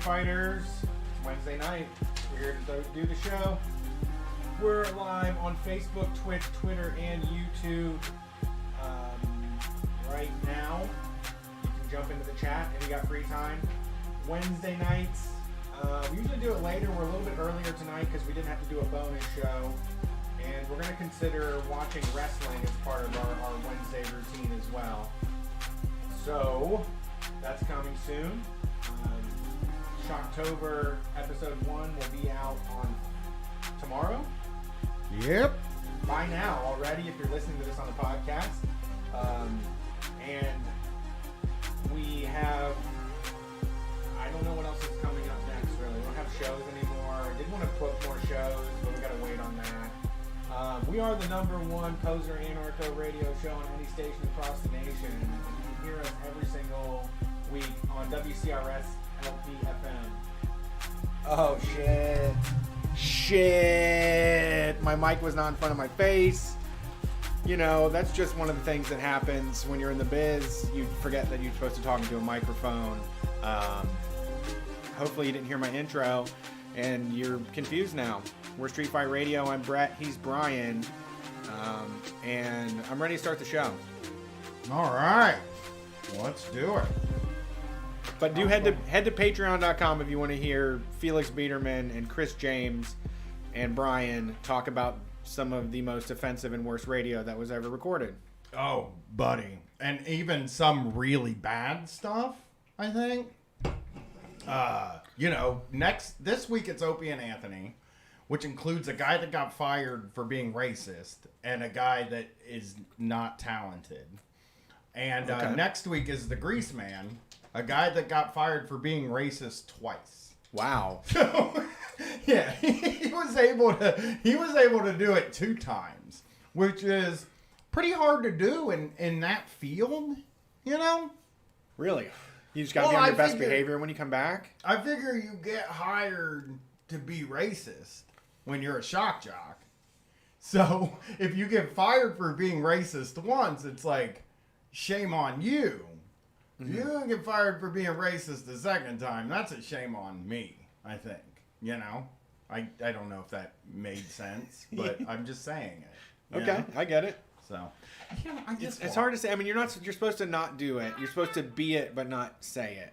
Fighters. It's Wednesday night. We're here to do the show. We're live on Facebook, Twitch, Twitter, and YouTube. Right now, you can jump into the chat if you got free time. Wednesday nights. We usually do it later. We're a little bit earlier tonight because we didn't have to do a bonus show. And we're going to consider watching wrestling as part of our Wednesday routine as well. So, that's coming soon. Shocktober episode 1 will be out on tomorrow. Yep. By now already, if you're listening to this on the podcast. And we have, I don't know what else is coming up next really. We don't have shows anymore. I did want to book more shows, but we got to wait on that. We are the #1 Poser Anarcho radio show on any station across the nation. And you can hear us every single week on WCRS LP FM. Oh shit. My mic was not in front of my face. You know, that's just one of the things that happens when you're in the biz. You forget that you're supposed to talk into a microphone. Hopefully you didn't hear my intro and you're confused now. We're Street Fight Radio. I'm Brett. He's Brian. And I'm ready to start the show. All right. Let's do it. But do head to patreon.com if you want to hear Felix Biederman and Chris James and Brian talk about some of the most offensive and worst radio that was ever recorded. Oh, buddy. And even some really bad stuff, I think. This week it's Opie and Anthony, which includes a guy that got fired for being racist and a guy that is not talented. And next week is the Grease Man, a guy that got fired for being racist twice. Wow. So, yeah, he was able to do it 2 times, which is pretty hard to do in that field, you know? Really? You just got to be on your best behavior when you come back? I figure you get hired to be racist when you're a shock jock. So if you get fired for being racist once, it's like, shame on you. Mm-hmm. You don't get fired for being racist the second time. That's a shame on me, I think. You know? I don't know if that made sense, but I'm just saying it. Okay, know? I get it. So, it's hard to say. I mean, you're supposed to not do it. You're supposed to be it, but not say it.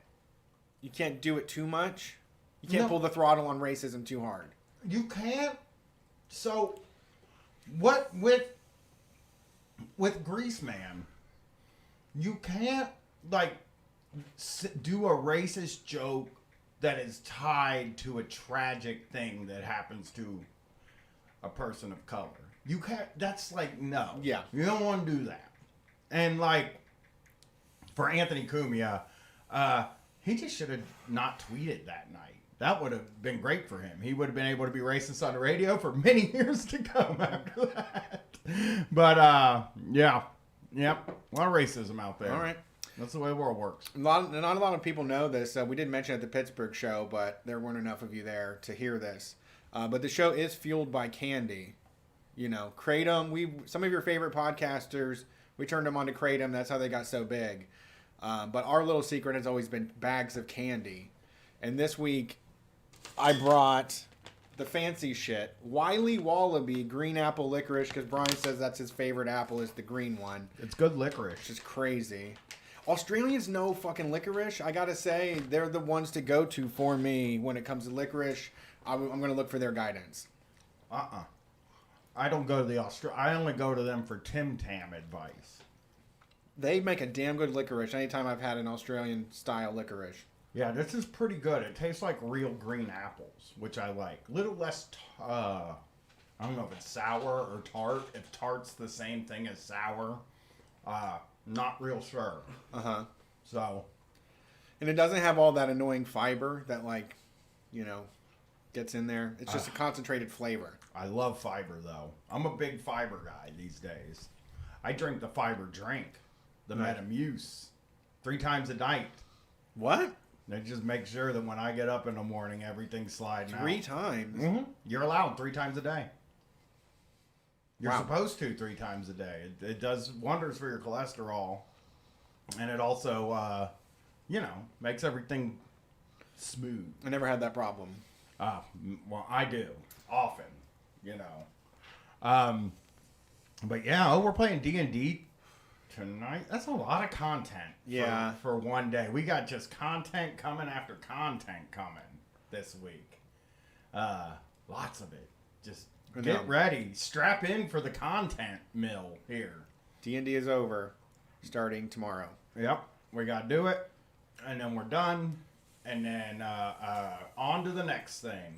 You can't do it too much. You can't pull the throttle on racism too hard. You can't. So, what with Grease Man, you can't do a racist joke that is tied to a tragic thing that happens to a person of color. You can't. That's no. Yeah. You don't want to do that. And for Anthony Cumia, he just should have not tweeted that night. That would have been great for him. He would have been able to be racist on the radio for many years to come after that. But yeah. Yep. A lot of racism out there. All right. That's the way the world works. Not a lot of people know this. We did mention at the Pittsburgh show, but there weren't enough of you there to hear this. But the show is fueled by candy. You know, Kratom. Some of your favorite podcasters, we turned them on to Kratom. That's how they got so big. But our little secret has always been bags of candy. And this week, I brought the fancy shit. Wiley Wallaby green apple licorice, because Brian says that's his favorite apple is the green one. It's good licorice. Which is crazy. Australians know fucking licorice. I gotta say, they're the ones to go to for me when it comes to licorice. I'm gonna look for their guidance. I don't go to I only go to them for Tim Tam advice. They make a damn good licorice anytime I've had an Australian style licorice. Yeah, this is pretty good. It tastes like real green apples, which I like. Little less, I don't know if it's sour or tart. If tart's the same thing as sour, not real sure. So. And it doesn't have all that annoying fiber that gets in there. It's just a concentrated flavor. I love fiber, though. I'm a big fiber guy these days. I drink the fiber drink, the Metamuse, 3 times a night. What? They just make sure that when I get up in the morning, everything's sliding 3 times? Mm-hmm. You're allowed 3 times a day. You're supposed to 3 times a day. It does wonders for your cholesterol. And it also, makes everything smooth. I never had that problem. Well, I do often, you know. But yeah, we're playing D&D tonight. That's a lot of content. Yeah. For one day, we got just content coming after content coming this week. Lots of it. Just get ready. Strap in for the content mill here. D&D is over, starting tomorrow. Yep, we got to do it, and then we're done, and then on to the next thing.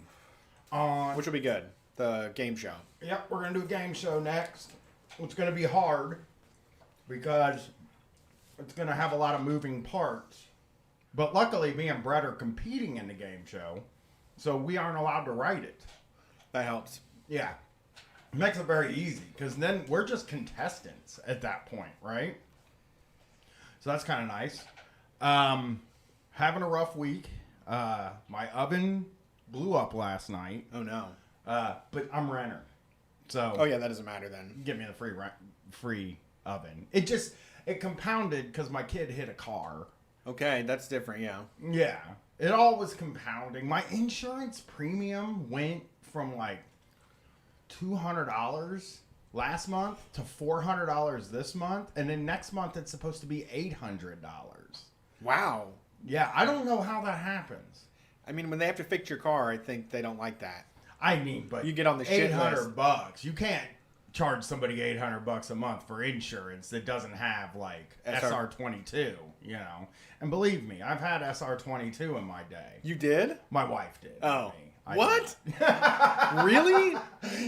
Which will be good. The game show. Yep, we're going to do a game show next. It's going to be hard because it's going to have a lot of moving parts. But luckily, me and Brett are competing in the game show, so we aren't allowed to write it. That helps. Yeah. It makes it very easy because then we're just contestants at that point, right? So that's kind of nice. Having a rough week. My oven blew up last night. Oh, no. But I'm renter. So Oh, yeah, that doesn't matter then. give me the free oven. It compounded because my kid hit a car. Okay, that's different, yeah. Yeah. It all was compounding. My insurance premium went from like $200 last month to $400 this month. And then next month it's supposed to be $800. Wow. Yeah, I don't know how that happens. I mean, when they have to fix your car, I think they don't like that. I mean, but You get on the shit list. $800. You can't charge somebody $800 a month for insurance that doesn't have like SR22, you know. And believe me, I've had SR22 in my day. You did? My wife did. Oh. I What? Really?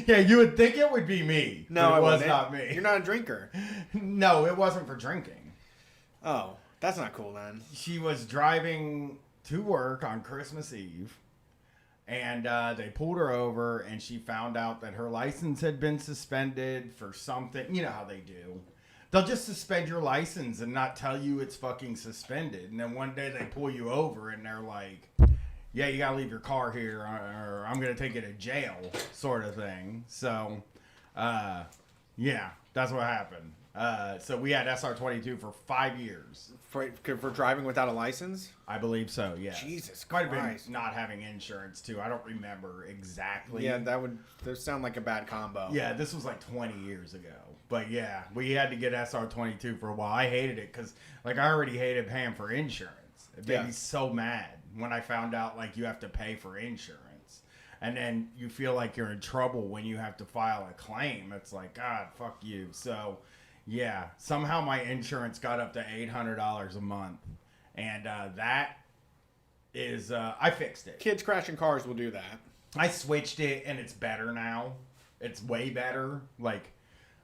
Yeah, you would think it would be me. No, but it was wasn't. not me. You're not a drinker. No, it wasn't for drinking. Oh, that's not cool then. She was driving to work on Christmas Eve, and they pulled her over, and she found out that her license had been suspended for something. You know how they do. They'll just suspend your license and not tell you it's fucking suspended. And then one day they pull you over, and they're like, yeah, you gotta leave your car here, or I'm gonna take you to jail, sort of thing. So, yeah, that's what happened. So we had SR22 for 5 years. For driving without a license? I believe so, yeah. Jesus Quite a Christ. bit not having insurance, too. I don't remember exactly. Yeah, that sound like a bad combo. Yeah, this was like 20 years ago. But yeah, we had to get SR22 for a while. I hated it because, like, I already hated paying for insurance. It made me so mad when I found out, like, you have to pay for insurance. And then you feel like you're in trouble when you have to file a claim. It's like, God, fuck you. So, yeah, somehow my insurance got up to $800 a month. And that is, I fixed it. Kids crashing cars will do that. I switched it, and it's better now. It's way better. Like,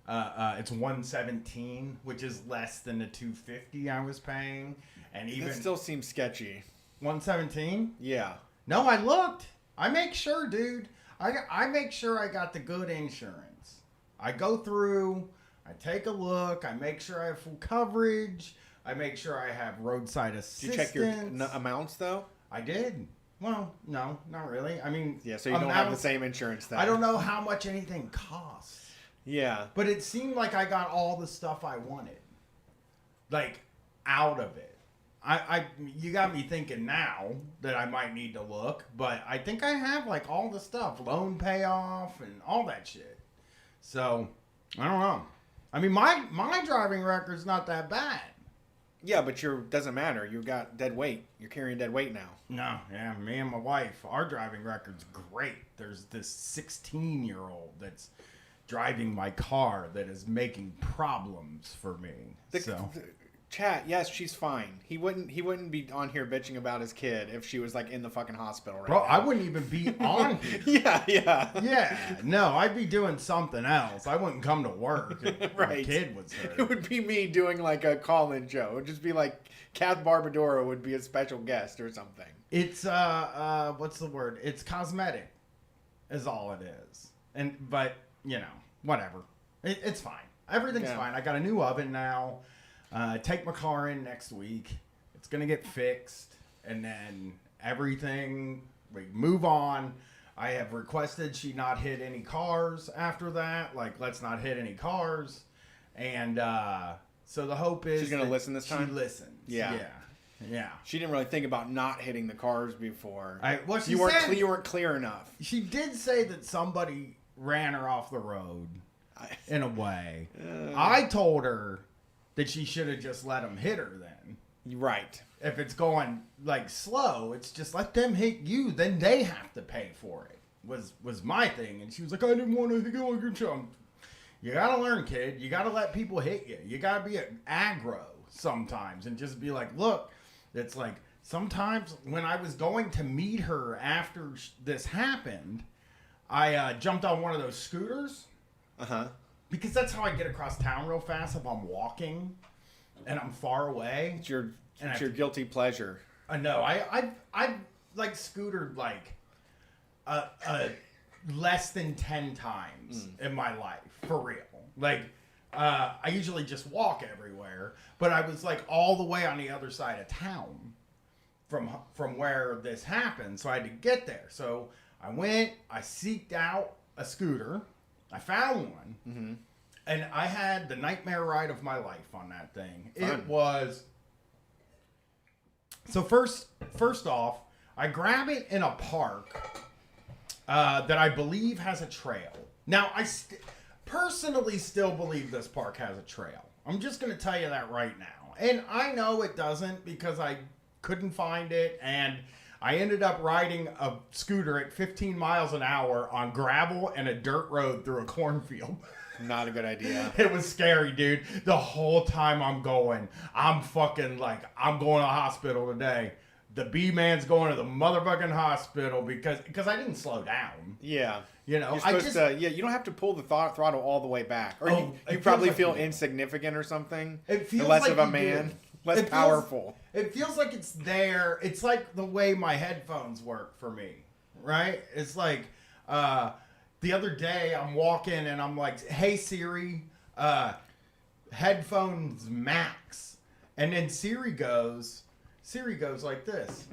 it's $117, which is less than the $250 I was paying. And even That still seems sketchy. $117? Yeah. No, I looked. I make sure, dude. I make sure I got the good insurance. I go through, I take a look, I make sure I have full coverage, I make sure I have roadside assistance. Did you check your amounts, though? I did. Well, no, not really. I mean, Yeah, so you don't have the same insurance then. I don't know how much anything costs. Yeah. But it seemed like I got all the stuff I wanted. Like, out of it. You got me thinking now that I might need to look, but I think I have like all the stuff, loan payoff and all that shit. So, I don't know. I mean, my driving record's not that bad. Yeah, but doesn't matter. You got dead weight. You're carrying dead weight now. No, yeah, me and my wife, our driving record's great. There's this 16-year-old that's driving my car that is making problems for me. Chat, yes, she's fine. He wouldn't be on here bitching about his kid if she was like in the fucking hospital right Bro, now. I wouldn't even be on here. Yeah. Yeah, no, I'd be doing something else. I wouldn't come to work if my Right. kid was hurt. It would be me doing like a call-in show. It would just be like Kath Barbadoro would be a special guest or something. It's what's the word? It's cosmetic, is all it is. But you know, whatever. It's fine. Everything's fine. I got a new oven now. Take my car in next week. It's gonna get fixed, and then everything. We move on. I have requested she not hit any cars after that. Like, let's not hit any cars. And so the hope is She's gonna listen this time? She listens. Yeah. Yeah. She didn't really think about not hitting the cars before. She you weren't said, you weren't clear enough. She did say that somebody ran her off the road in a way. I told her that she should have just let them hit her then. Right. If it's going like slow, it's just let them hit you. Then they have to pay for it. Was my thing. And she was like, I didn't want to go on your chunk. You got to learn, kid. You got to let people hit you. You got to be aggro sometimes and just be like, look, it's like sometimes when I was going to meet her after this happened, I jumped on one of those scooters. Uh-huh. Because that's how I get across town real fast if I'm walking and I'm far away. It's your guilty pleasure. No, I've like scootered like less than 10 times in my life, for real. Like, I usually just walk everywhere, but I was like all the way on the other side of town from where this happened, so I had to get there. So I went, I seeked out a scooter, I found one, and I had the nightmare ride of my life on that thing. Fun. It was... So first off, I grab it in a park that I believe has a trail. Now, I personally still believe this park has a trail. I'm just going to tell you that right now. And I know it doesn't because I couldn't find it, and I ended up riding a scooter at 15 miles an hour on gravel and a dirt road through a cornfield. Not a good idea. It was scary, dude. The whole time I'm fucking like, I'm going to the hospital today. The B-man's going to the motherfucking hospital because I didn't slow down. Yeah. You know, you're supposed to, you don't have to pull the throttle all the way back. Or you probably like feel insignificant or something. It feels less like of a man. Less powerful. It feels like it's there. It's like the way my headphones work for me, right? It's like, the other day I'm walking and I'm like, hey Siri, headphones max. And then Siri goes like this.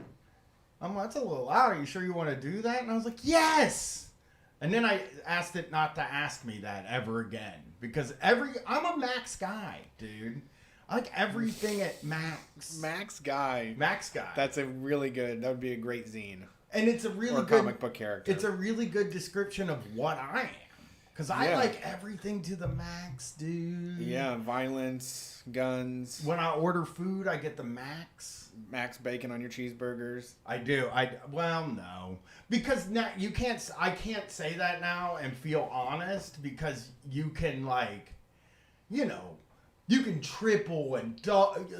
I'm like, that's a little loud. Are you sure you want to do that? And I was like, yes. And then I asked it not to ask me that ever again. Because I'm a max guy, dude. I like everything at max. Max guy. That's that would be a great zine. And it's a really good comic book character. It's a really good description of what I am. Because I like everything to the max, dude. Yeah, violence, guns. When I order food, I get the max. Max bacon on your cheeseburgers. I do. Well, no. Because now I can't say that now and feel honest because you can like, you can triple and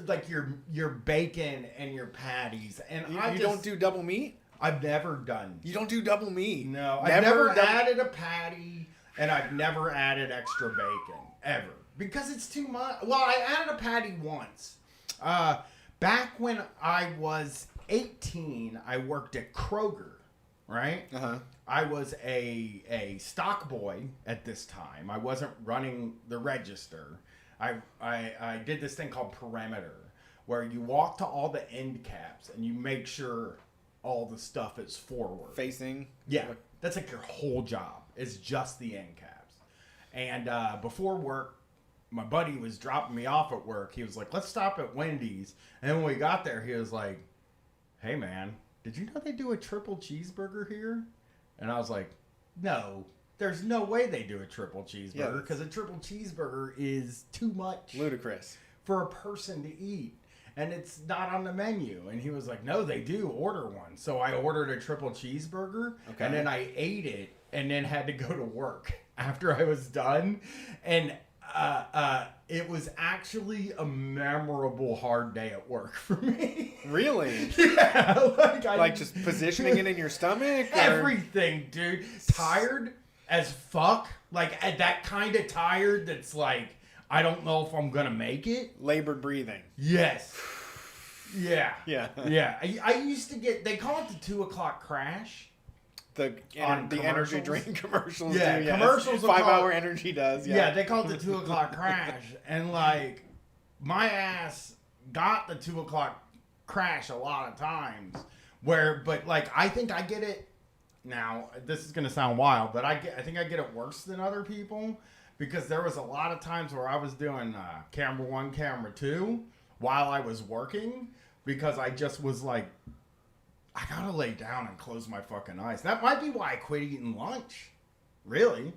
like your bacon and your patties. And you don't do double meat? I've never done. You don't do double meat? No, I've never added a patty, and I've never added extra bacon, ever. Because it's too much. Well, I added a patty once. Back when I was 18, I worked at Kroger, right? Uh-huh. I was a stock boy at this time. I wasn't running the register. I did this thing called perimeter, where you walk to all the end caps, and you make sure all the stuff is forward facing. Yeah, that's like your whole job is just the end caps. And before work, my buddy was dropping me off at work. He was like, let's stop at Wendy's. And when we got there, he was like, hey man, did you know they do a triple cheeseburger here? And I was like, no, there's no way they do a triple cheeseburger because a triple cheeseburger is too much. Ludicrous. For a person to eat. And it's not on the menu. And he was like, no, they do. Order one. So I ordered a triple cheeseburger. Okay. And then I ate it and then had to go to work after I was done. And it was actually a memorable hard day at work for me. Really? Yeah. Like just positioning it in your stomach? Or? Everything, dude. Tired as fuck. Like that kind of tired that's like, I don't know if I'm going to make it. Labored breathing. Yes. Yeah. Yeah. Yeah. I used to get, they call it the 2 o'clock crash. The energy drink commercials. Yeah. Do, yes. Commercials. 5 Hour Energy does. Yeah. Yeah. They call it the 2 o'clock crash. And like, my ass got the 2 o'clock crash a lot of times. But like, I think I get it. Now, this is going to sound wild, but I think I get it worse than other people. Because there was a lot of times where I was doing camera 1, camera 2 while I was working. because I just was like, I gotta lay down and close my fucking eyes. That might be why I quit eating lunch. Really.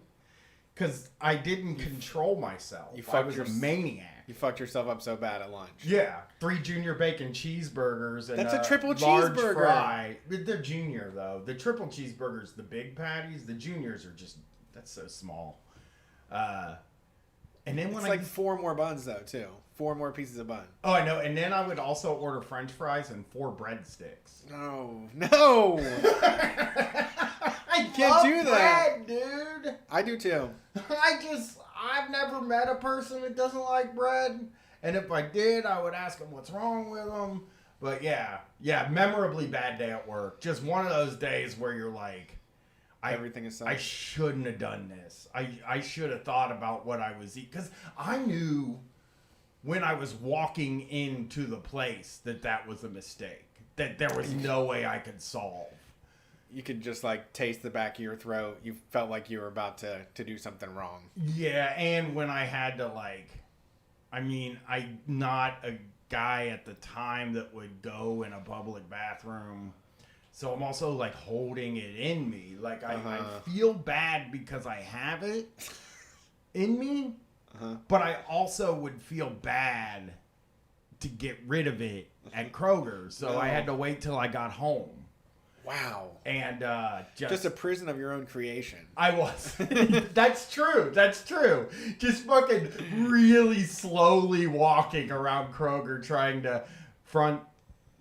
Because I didn't control myself. I was a maniac. You fucked yourself up so bad at lunch. Yeah. 3 junior bacon cheeseburgers. And that's a triple large cheeseburger. Fry. They're junior, though. The triple cheeseburgers, the big patties. The juniors are just, that's so small. And then when it's like 4 more buns, though, too. 4 more pieces of bun. Oh, I know. And then I would also order French fries and 4 breadsticks. No. I can't do that, dude. I do too. I've never met a person that doesn't like bread. And if I did, I would ask them what's wrong with them. But yeah, memorably bad day at work. Just one of those days where you're like, Everything is I shouldn't have done this. I should have thought about what I was eating. Because I knew when I was walking into the place that was a mistake. That there was no way I could solve. You could just like taste the back of your throat. You felt like you were about to do something wrong. Yeah, and when I had to I'm not a guy at the time that would go in a public bathroom. So I'm also like holding it in me. Like I feel bad because I have it in me, but I also would feel bad to get rid of it at Kroger. So I had to wait till I got home. Wow. And just a prison of your own creation. I was. That's true. Just fucking really slowly walking around Kroger trying to front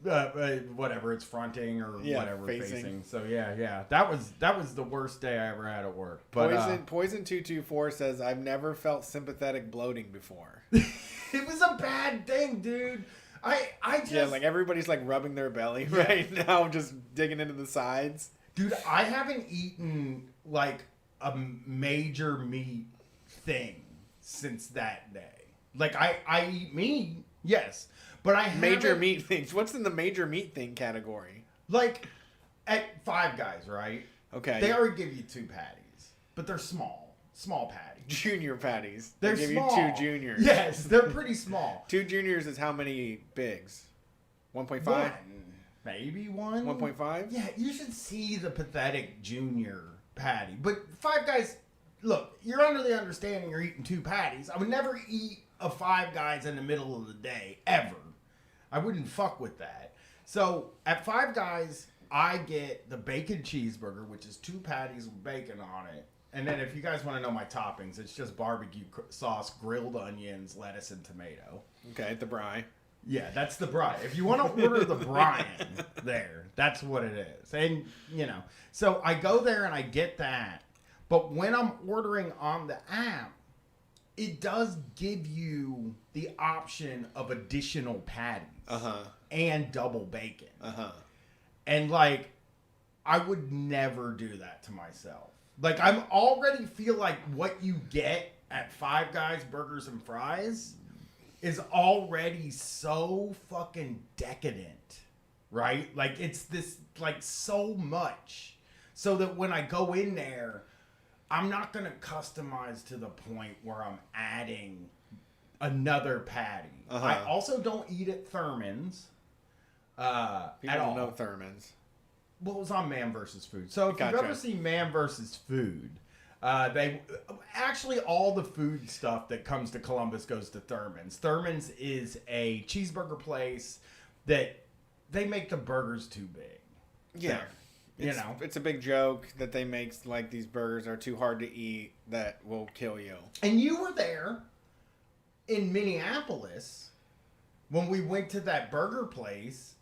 whatever it's fronting or whatever facing. So yeah. That was the worst day I ever had at work. But Poison 224 says I've never felt sympathetic bloating before. It was a bad thing, dude. I just like everybody's like rubbing their belly right now, just digging into the sides. Dude, I haven't eaten like a major meat thing since that day. Like I eat meat, yes, but I haven't... Major meat things. What's in the major meat thing category? Like at Five Guys, right? Okay. They already give you 2 patties, but they're small patties. Junior patties. They're give small. you 2 juniors. Yes, they're pretty small. 2 juniors is how many bigs? 1.5? 1. Maybe 1. 1.5? Yeah, you should see the pathetic junior patty. But Five Guys, look, you're under the understanding you're eating 2 patties. I would never eat a Five Guys in the middle of the day, ever. I wouldn't fuck with that. So at Five Guys, I get the bacon cheeseburger, which is 2 patties with bacon on it. And then if you guys want to know my toppings, it's just barbecue sauce, grilled onions, lettuce, and tomato. Okay, the brie. Yeah, that's the brine. If you want to order the brine there, that's what it is. And, so I go there and I get that. But when I'm ordering on the app, it does give you the option of additional patties and double bacon. And, I would never do that to myself. I'm already feel like what you get at Five Guys Burgers and Fries is already so fucking decadent, right? It's this, so much. So that when I go in there, I'm not going to customize to the point where I'm adding another patty. I also don't eat at Thurman's at all. People know Thurman's. Well, it was on Man vs. Food. So if you've ever seen Man vs. Food, they actually all the food stuff that comes to Columbus goes to Thurman's. Thurman's is a cheeseburger place that they make the burgers too big. Yeah. There, it's a big joke that they make these burgers are too hard to eat that will kill you. And you were there in Minneapolis when we went to that burger place.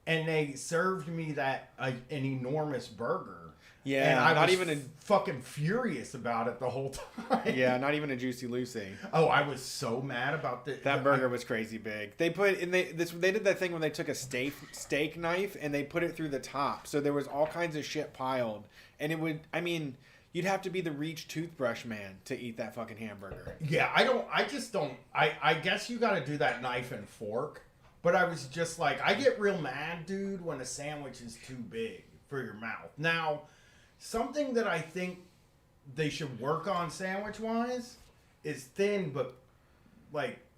And they served me an enormous burger. Yeah, and I was fucking furious about it the whole time. Yeah, not even a Juicy Lucy. Oh, I was so mad about that burger was crazy big. They did that thing when they took a steak knife and they put it through the top, so there was all kinds of shit piled, and you'd have to be the Reach toothbrush man to eat that fucking hamburger. Yeah, I guess you got to do that knife and fork. But I was just I get real mad, dude, when a sandwich is too big for your mouth. Now, something that I think they should work on sandwich-wise is thin, but,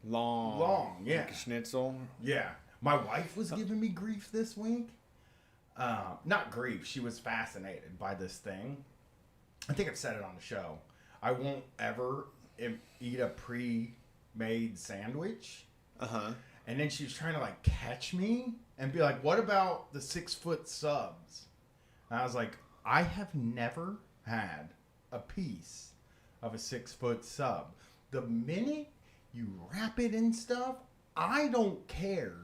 long. Yeah. Like a schnitzel. Yeah. My wife was giving me grief this week. Not grief. She was fascinated by this thing. I think I've said it on the show. I won't ever eat a pre-made sandwich. Uh-huh. And then she was trying to like catch me and be like, what about the 6-foot subs? And I was like, I have never had a piece of a 6-foot sub. The minute you wrap it in stuff, I don't care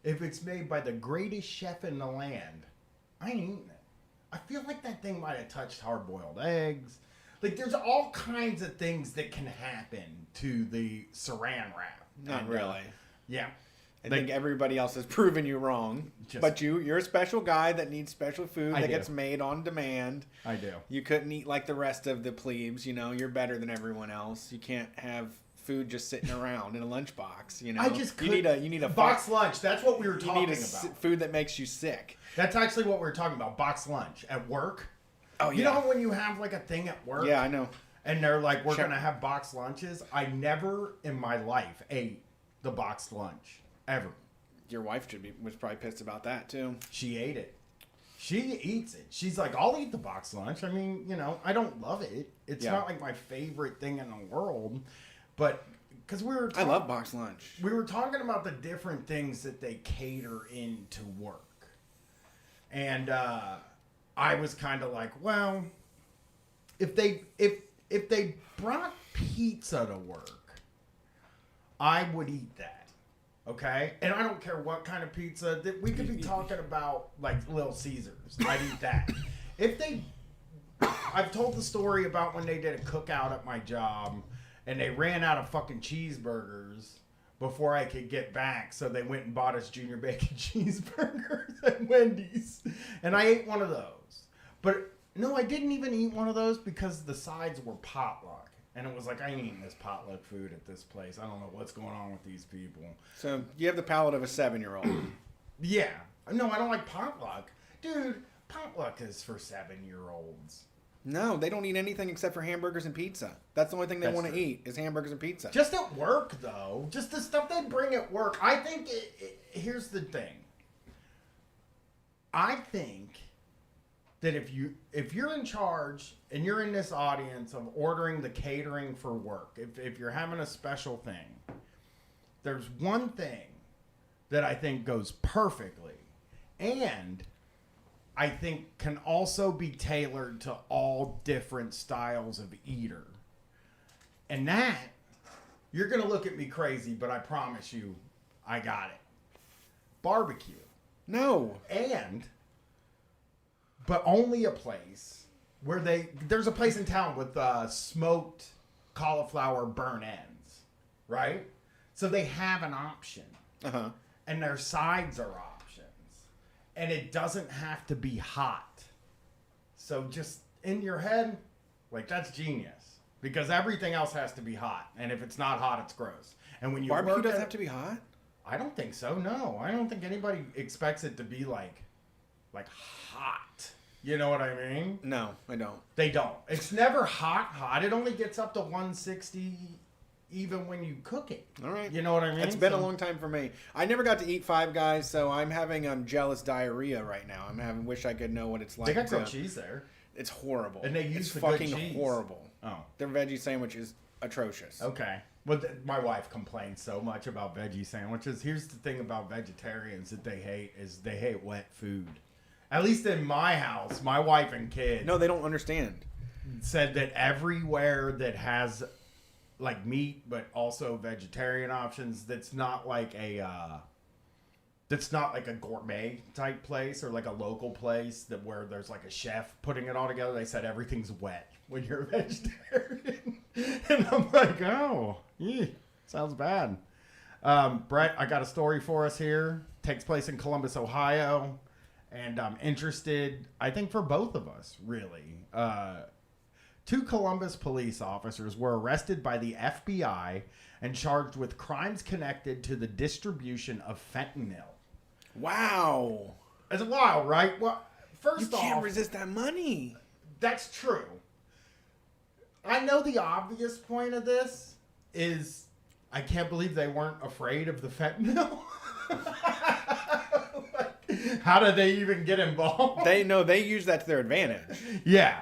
if it's made by the greatest chef in the land. I ain't eating it. I feel like that thing might have touched hard-boiled eggs. Like, there's all kinds of things that can happen to the saran wrap. Not really. Yeah. I think everybody else has proven you wrong. But you're a special guy that needs special food that gets made on demand. I do. You couldn't eat like the rest of the plebes. You know, you're better than everyone else. You can't have food just sitting around in a lunchbox. You know, I just you need a box lunch. That's what we were talking about. Food that makes you sick. That's actually what we were talking about. Box lunch at work. Oh yeah. You know when you have like a thing at work? Yeah, I know. And they're like, we're gonna have box lunches. I never in my life ate the boxed lunch ever. Your wife was probably pissed about that too. She ate it. She eats it. She's like, I'll eat the box lunch. I mean, you know, I don't love it. It's not like my favorite thing in the world. But because I love box lunch. We were talking about the different things that they cater into work. And I was kind of like, well, if they brought pizza to work, I would eat that. Okay? And I don't care what kind of pizza. We could be talking about, like, Little Caesars. I'd eat that. I've told the story about when they did a cookout at my job, and they ran out of fucking cheeseburgers before I could get back, so they went and bought us junior bacon cheeseburgers at Wendy's. And I ate one of those. But, no, I didn't even eat one of those because the sides were potluck. And it was like, I ain't eating this potluck food at this place. I don't know what's going on with these people. So you have the palate of a 7-year-old. Yeah. No, I don't like potluck. Dude, potluck is for 7-year-olds. No, they don't eat anything except for hamburgers and pizza. That's the only thing they want to eat is hamburgers and pizza. Just at work, though. Just the stuff they bring at work. I think, here's the thing. I think that if you're in charge and you're in this audience of ordering the catering for work, if you're having a special thing, there's one thing that I think goes perfectly and I think can also be tailored to all different styles of eater. And that, you're going to look at me crazy, but I promise you, I got it. Barbecue. No. But only a place where there's a place in town with smoked cauliflower burn ends, right? So they have an option. Uh-huh. And their sides are options. And it doesn't have to be hot. So just in your head, like that's genius. Because everything else has to be hot. And if it's not hot, it's gross. And when you barbecue doesn't have to be hot? I don't think so, no. I don't think anybody expects it to be like hot. You know what I mean? No, I don't. They don't. It's never hot. It only gets up to 160 even when you cook it. All right. You know what I mean? It's been a long time for me. I never got to eat Five Guys, so I'm having jealous diarrhea right now. wish I could know what it's like. They got grilled cheese there. It's horrible. And they use it's the fucking good cheese. Horrible. Oh. Their veggie sandwich is atrocious. Okay. Well, my wife complains so much about veggie sandwiches. Here's the thing about vegetarians that they hate is they hate wet food. At least in my house, my wife and kids. No, they don't understand. Said that everywhere that has like meat, but also vegetarian options, that's not like a gourmet type place or like a local place where there's like a chef putting it all together. They said everything's wet when you're a vegetarian. And I'm like, oh, sounds bad. Brett, I got a story for us here. Takes place in Columbus, Ohio. And I'm interested, I think for both of us, really. 2 Columbus police officers were arrested by the FBI and charged with crimes connected to the distribution of fentanyl. Wow. It's wild, right? Well, first off, you can't resist that money. That's true. I know the obvious point of this is I can't believe they weren't afraid of the fentanyl. How did they even get involved? They use that to their advantage. Yeah.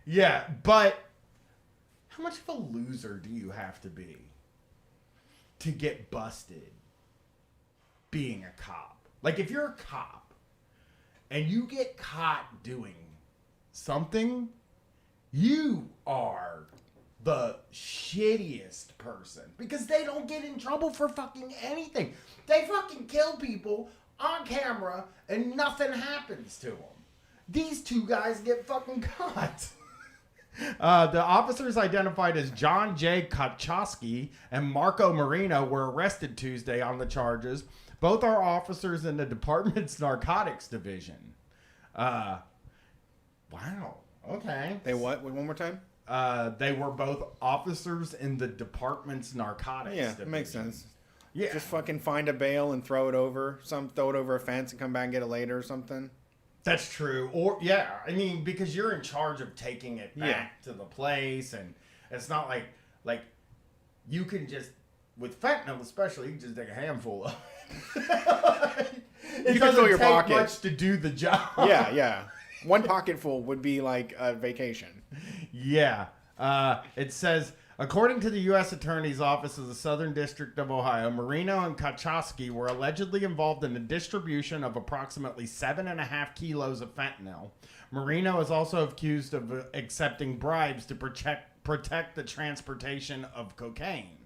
Yeah. But how much of a loser do you have to be to get busted being a cop? Like, if you're a cop and you get caught doing something, you are the shittiest person because they don't get in trouble for fucking anything. They fucking kill people on camera and nothing happens to them. These two guys get fucking caught. The officers identified as John J. Kachowski and Marco Marino were arrested Tuesday on the charges. Both are officers in the department's narcotics division. Wow. Okay. They what? One more time? They were both officers in the department's narcotics Yeah, division. it makes sense. Yeah. Just fucking find a bail and throw it over a fence and come back and get it later or something. That's true. Or, yeah, I mean, because you're in charge of taking it back to the place, and it's not like you can just, with fentanyl especially, you can just take a handful of it. It can fill your doesn't take pocket. much to do the job. Yeah. One pocketful would be like a vacation. Yeah. It says, according to the U.S. Attorney's Office of the Southern District of Ohio, Marino and Kachowski were allegedly involved in the distribution of approximately 7.5 kilos of fentanyl. Marino is also accused of accepting bribes to protect the transportation of cocaine.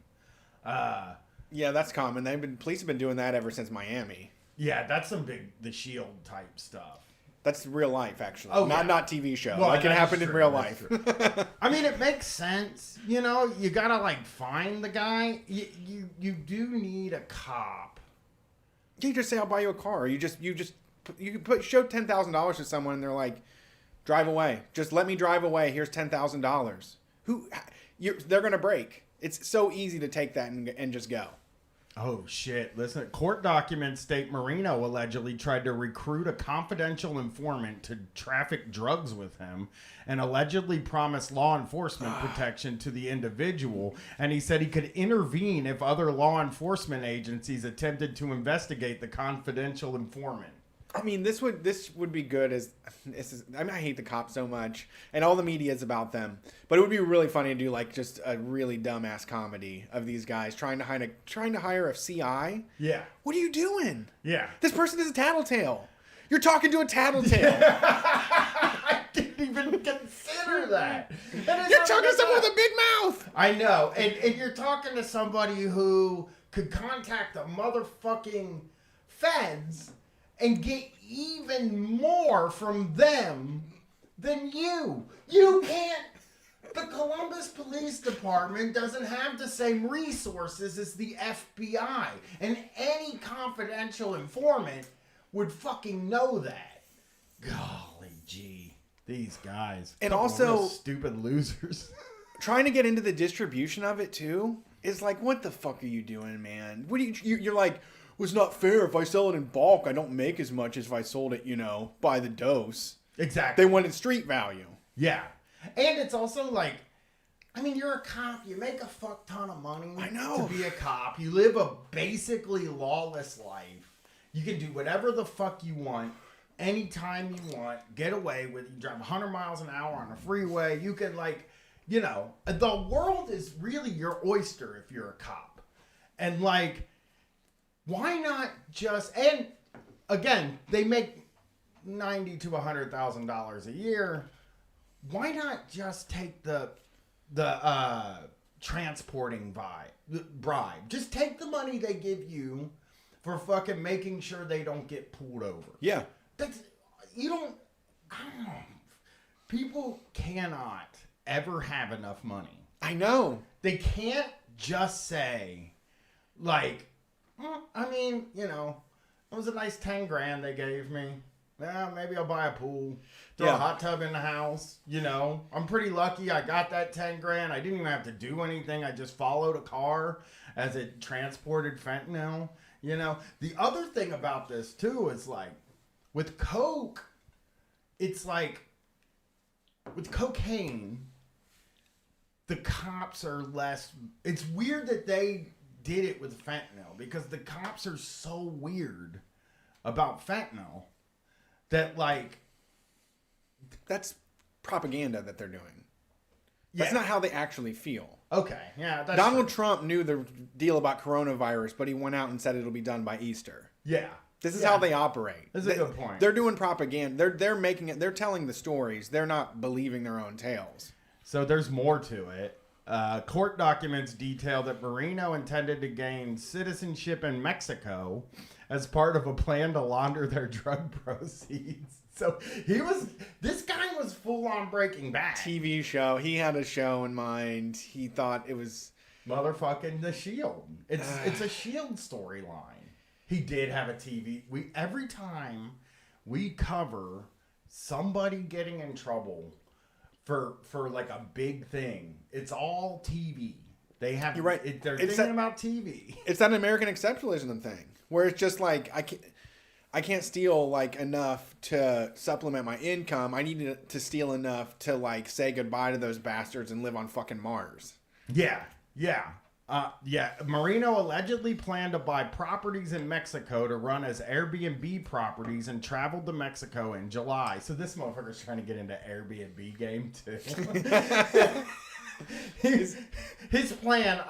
Yeah, that's common. Police have been doing that ever since Miami. Yeah, that's some The Shield type stuff. That's real life, actually. Oh, not TV show. Well, like it that is happened in true, real that's life. I mean, it makes sense. You know, you gotta find the guy. You do need a cop. You just say, "I'll buy you a car." You can show $10,000 to someone, and they're like, "Drive away. Just let me drive away. Here's $10,000." They're gonna break. It's so easy to take that and just go. Oh, shit. Listen, court documents state Marino allegedly tried to recruit a confidential informant to traffic drugs with him and allegedly promised law enforcement protection to the individual. And he said he could intervene if other law enforcement agencies attempted to investigate the confidential informant. I mean, this would be good I hate the cops so much, and all the media is about them. But it would be really funny to do just a really dumbass comedy of these guys trying to hire a CI. Yeah. What are you doing? Yeah. This person is a tattletale. You're talking to a tattletale. I didn't even consider that. You're talking to someone with a big mouth. I know. And you're talking to somebody who could contact the motherfucking feds and get even more from them than you. You can't. The Columbus Police Department doesn't have the same resources as the FBI. And any confidential informant would fucking know that. Golly gee. These guys. And Couple also real stupid losers. Trying to get into the distribution of it too is like, what the fuck are you doing, man? What do you're like, well, it's not fair. If I sell it in bulk, I don't make as much as if I sold it, by the dose. Exactly. They wanted street value. Yeah. And it's also you're a cop. You make a fuck ton of money I know. to be a cop. You live a basically lawless life. You can do whatever the fuck you want, anytime you want, get away with it. You drive 100 miles an hour on a freeway. You can the world is really your oyster if you're a cop. And why not just, and again, they make $90,000 to $100,000 a year. Why not just take the transporting bribe? Just take the money they give you for fucking making sure they don't get pulled over. Yeah. People cannot ever have enough money. I know. They can't just say, it was a nice 10 grand they gave me. Maybe I'll buy a pool, throw a hot tub in the house. I'm pretty lucky I got that 10 grand. I didn't even have to do anything. I just followed a car as it transported fentanyl. The other thing about this too is with coke, it's with cocaine, the cops are less. It's weird that they did it with fentanyl because the cops are so weird about fentanyl that, like... That's propaganda that they're doing. That's not how they actually feel. Okay, yeah, that's Donald true. Trump knew the deal about coronavirus, but he went out and said it'll be done by Easter. Yeah. This is how they operate. That's a good point. They're doing propaganda. They're making it. They're telling the stories. They're not believing their own tales. So there's more to it. Court documents detail that Marino intended to gain citizenship in Mexico as part of a plan to launder their drug proceeds. So this guy was full on Breaking Bad. TV show. He had a show in mind. He thought it was Motherfucking The Shield. It's a Shield storyline. He did have a TV. Every time we cover somebody getting in trouble for like a big thing, it's all TV. They have. You're right. They're thinking about TV. It's that American exceptionalism thing where it's just like I can't steal like enough to supplement my income. I need to steal enough to like say goodbye to those bastards and live on fucking Mars. Yeah. Marino allegedly planned to buy properties in Mexico to run as Airbnb properties and traveled to Mexico in July. So this motherfucker's trying to get into Airbnb game too. His plan,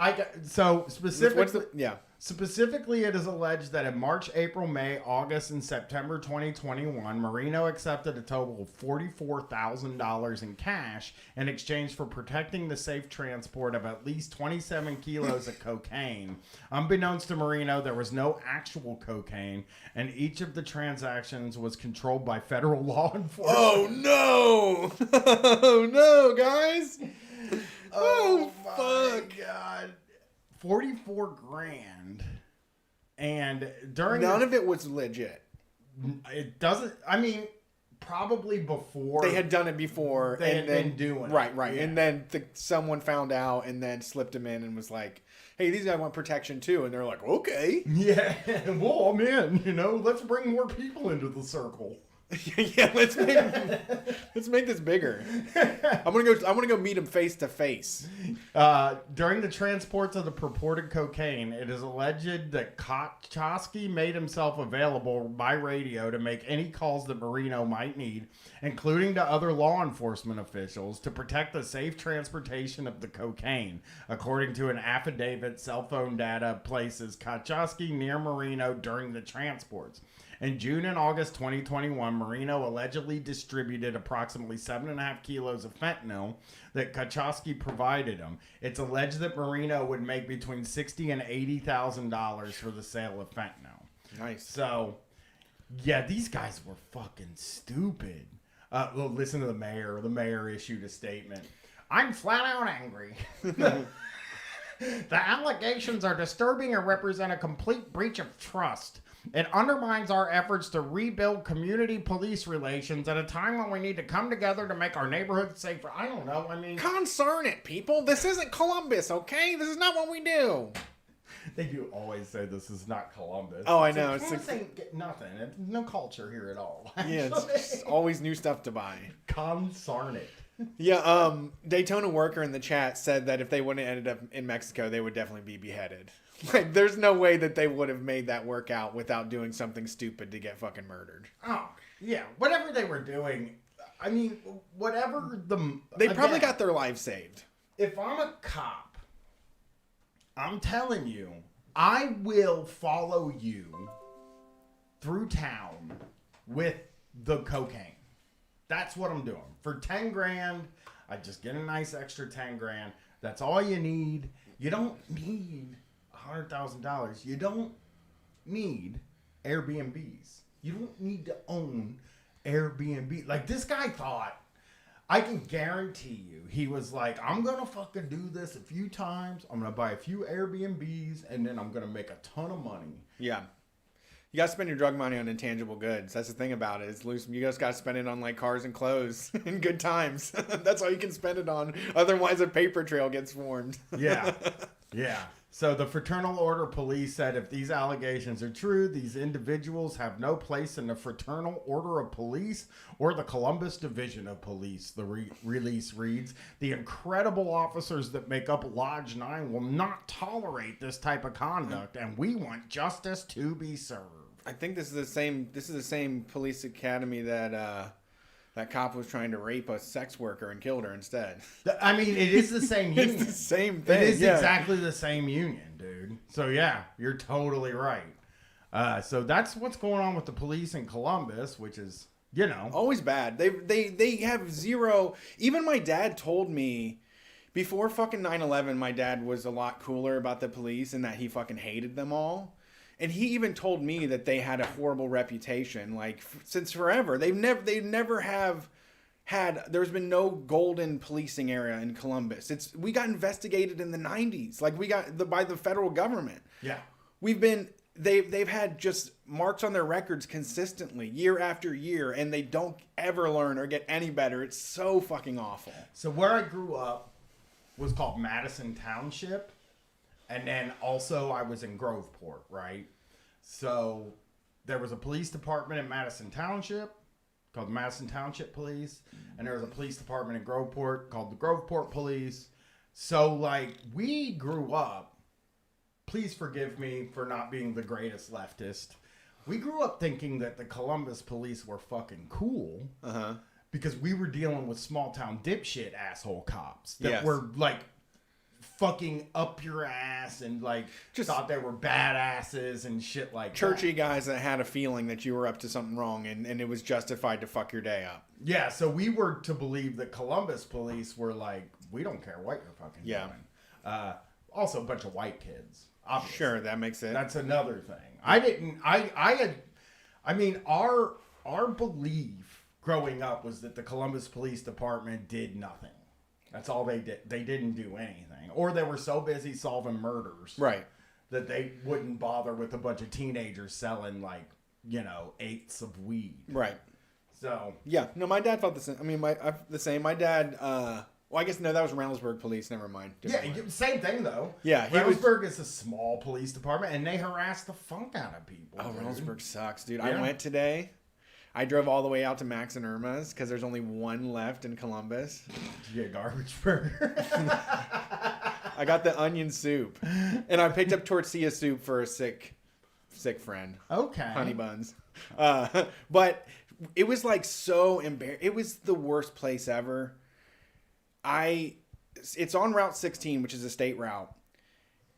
Specifically, it is alleged that in March, April, May, August, and September 2021, Marino accepted a total of $44,000 in cash in exchange for protecting the safe transport of at least 27 kilos of cocaine. Unbeknownst to Marino, there was no actual cocaine, and each of the transactions was controlled by federal law enforcement. Oh, no! Oh, no, guys! Oh, fuck. God. 44 grand. And during none of it was legit. It doesn't, I mean, probably before they had done it before. They had been doing it. Right. Yeah. And then someone found out and then slipped them in and was like, hey, these guys want protection too. And they're like, okay. Yeah. Well, I'm in, let's bring more people into the circle. Yeah, let's make this bigger. I'm gonna go meet him face to face. During the transports of the purported cocaine, it is alleged that Kochowski made himself available by radio to make any calls that Marino might need, including to other law enforcement officials, to protect the safe transportation of the cocaine. According to an affidavit, cell phone data places Kochowski near Marino during the transports. In June and August 2021, Marino allegedly distributed approximately 7.5 kilos of fentanyl that Kochowski provided him. It's alleged that Marino would make between $60,000 and $80,000 for the sale of fentanyl. Nice. So, yeah, these guys were fucking stupid. Well, listen to the mayor. The mayor issued a statement. I'm flat out angry. The allegations are disturbing and represent a complete breach of trust. It undermines our efforts to rebuild community police relations at a time when we need to come together to make our neighborhoods safer. I don't know. I mean... Concern it, people. This isn't Columbus, okay? This is not what we do. They do always say this is not Columbus. Oh, I know. It's ain't nothing. It's no culture here at all. Yeah, it's just always new stuff to buy. Concern it. Yeah, Daytona Worker in the chat said that if they wouldn't have ended up in Mexico, they would definitely be beheaded. Like, there's no way that they would have made that work out without doing something stupid to get fucking murdered. Oh, yeah. Whatever they were doing, I mean, whatever the... They probably got their lives saved. If I'm a cop, I'm telling you, I will follow you through town with the cocaine. That's what I'm doing. For 10 grand, I just get a nice extra 10 grand. That's all you need. You don't need $100,000. You don't need Airbnbs. You don't need to own Airbnb. Like, this guy thought, I can guarantee you, he was like, I'm going to fucking do this a few times. I'm going to buy a few Airbnbs, and then I'm going to make a ton of money. Yeah. You got to spend your drug money on intangible goods. That's the thing about it. It's loose. You just got to spend it on like cars and clothes and good times. That's all you can spend it on. Otherwise, a paper trail gets formed. Yeah. Yeah. So the Fraternal Order Police said if these allegations are true, these individuals have no place in the Fraternal Order of Police or the Columbus Division of Police. The release reads, the incredible officers that make up Lodge 9 will not tolerate this type of conduct, and we want justice to be served. I think this is the same police academy that that cop was trying to rape a sex worker and killed her instead. I mean, it is the same union. It's the same thing. It is exactly the same union, dude. So yeah, you're totally right. So that's what's going on with the police in Columbus, which is, always bad. They have zero. Even my dad told me before fucking 9/11, my dad was a lot cooler about the police and that he fucking hated them all. And he even told me that they had a horrible reputation, like since forever. They never have had. There's been no golden policing area in Columbus. We got investigated in the 90s, like we got by the federal government. Yeah, they've had just marks on their records consistently year after year, and they don't ever learn or get any better. It's so fucking awful. So where I grew up was called Madison Township. And then also I was in Groveport, right? So there was a police department in Madison Township called the Madison Township Police. And there was a police department in Groveport called the Groveport Police. So like we grew up, please forgive me for not being the greatest leftist. We grew up thinking that the Columbus police were fucking cool. Uh-huh. Because we were dealing with small town dipshit asshole cops that Yes. were like fucking up your ass and like just thought they were badasses and shit like churchy guys that had a feeling that you were up to something wrong and it was justified to fuck your day up. Yeah, so we were to believe that Columbus police were like, we don't care what you're fucking doing. Also a bunch of white kids. Obviously. Sure, that makes it. That's another thing. Our belief growing up was that the Columbus Police Department did nothing. That's all they did. They didn't do anything. Or they were so busy solving murders. Right. That they wouldn't bother with a bunch of teenagers selling, like, eighths of weed. Right. So. Yeah. No, my dad felt the same. I mean, the same. My dad, well, I guess, no, that was Reynoldsburg Police. Never mind. Same thing, though. Yeah. Reynoldsburg is a small police department, and they harass the funk out of people. Oh, dude. Reynoldsburg sucks, dude. Yeah. I went today. I drove all the way out to Max and Irma's because there's only one left in Columbus. Did you get a garbage burger? I got the onion soup. And I picked up tortilla soup for a sick friend. Okay. Honey buns. But it was like so embarrassing. It was the worst place ever. It's on Route 16, which is a state route.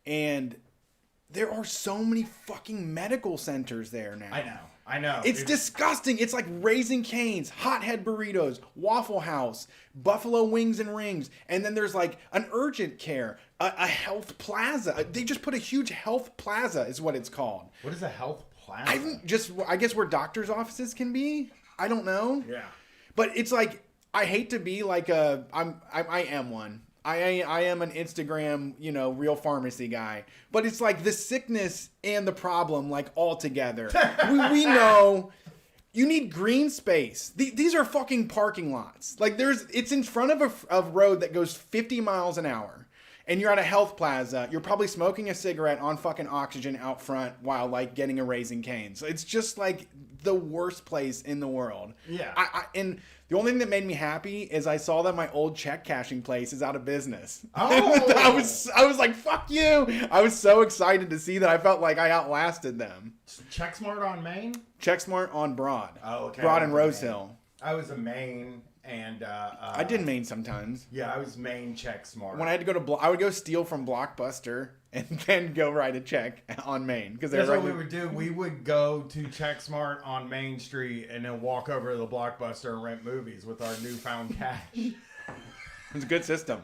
And there are so many fucking medical centers there now. I know. It's disgusting. It's like Raising Cane's, Hothead Burritos, Waffle House, Buffalo Wings and Rings. And then there's like an urgent care, a health plaza. They just put a huge health plaza is what it's called. What is a health plaza? I guess where doctors' offices can be. I don't know. Yeah. But it's like, I hate to be like I am one. I am an Instagram, real pharmacy guy. But it's like the sickness and the problem, like, all together. we know you need green space. These are fucking parking lots. Like, it's in front of a road that goes 50 miles an hour. And you're at a health plaza. You're probably smoking a cigarette on fucking oxygen out front while, like, getting a Raising Cane. So it's just, like, the worst place in the world. Yeah. And the only thing that made me happy is I saw that my old check cashing place is out of business. Oh. I was like, fuck you. I was so excited to see that. I felt like I outlasted them. Checksmart on Main? Checksmart on Broad. Oh, okay. Broad and Rose Hill. I was a Main and I did Main sometimes. Yeah, I was Main Checksmart. When I had to go to I would go steal from Blockbuster and then go write a check on Main because that's what we would do. We would go to Checksmart on Main Street and then walk over to the Blockbuster and rent movies with our newfound cash. It's a good system.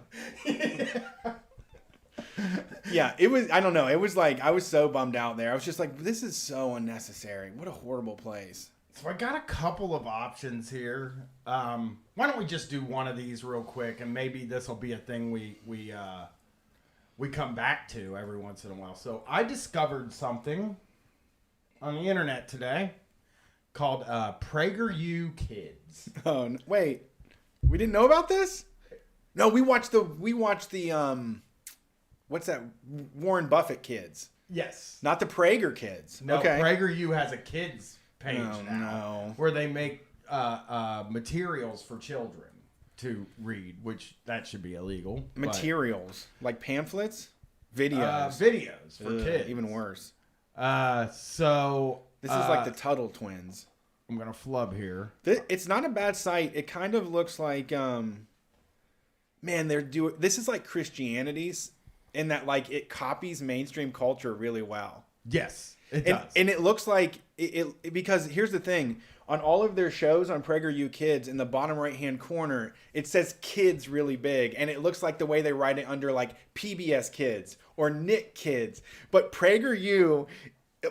Yeah, it was. I don't know. It was like I was so bummed out there. I was just like, this is so unnecessary. What a horrible place. So I got a couple of options here. Why don't we just do one of these real quick, and maybe this will be a thing we come back to every once in a while. So I discovered something on the internet today called PragerU Kids. Oh wait, we didn't know about this? No, we watched the what's that? Warren Buffett kids. Yes. Not the Prager kids. No, okay. PragerU has a kids page Oh, now no. where they make materials for children to read, which that should be illegal. Materials like pamphlets, videos, videos for kids. Even worse. So This is like the Tuttle twins. I'm gonna flub here. It's not a bad site. It kind of looks like, man, this is like Christianity's in that like it copies mainstream culture really well. Yes, it does. And it looks like it because here's the thing. On all of their shows on PragerU Kids, in the bottom right-hand corner, it says kids really big. And it looks like the way they write it under like PBS Kids or Nick Kids. But PragerU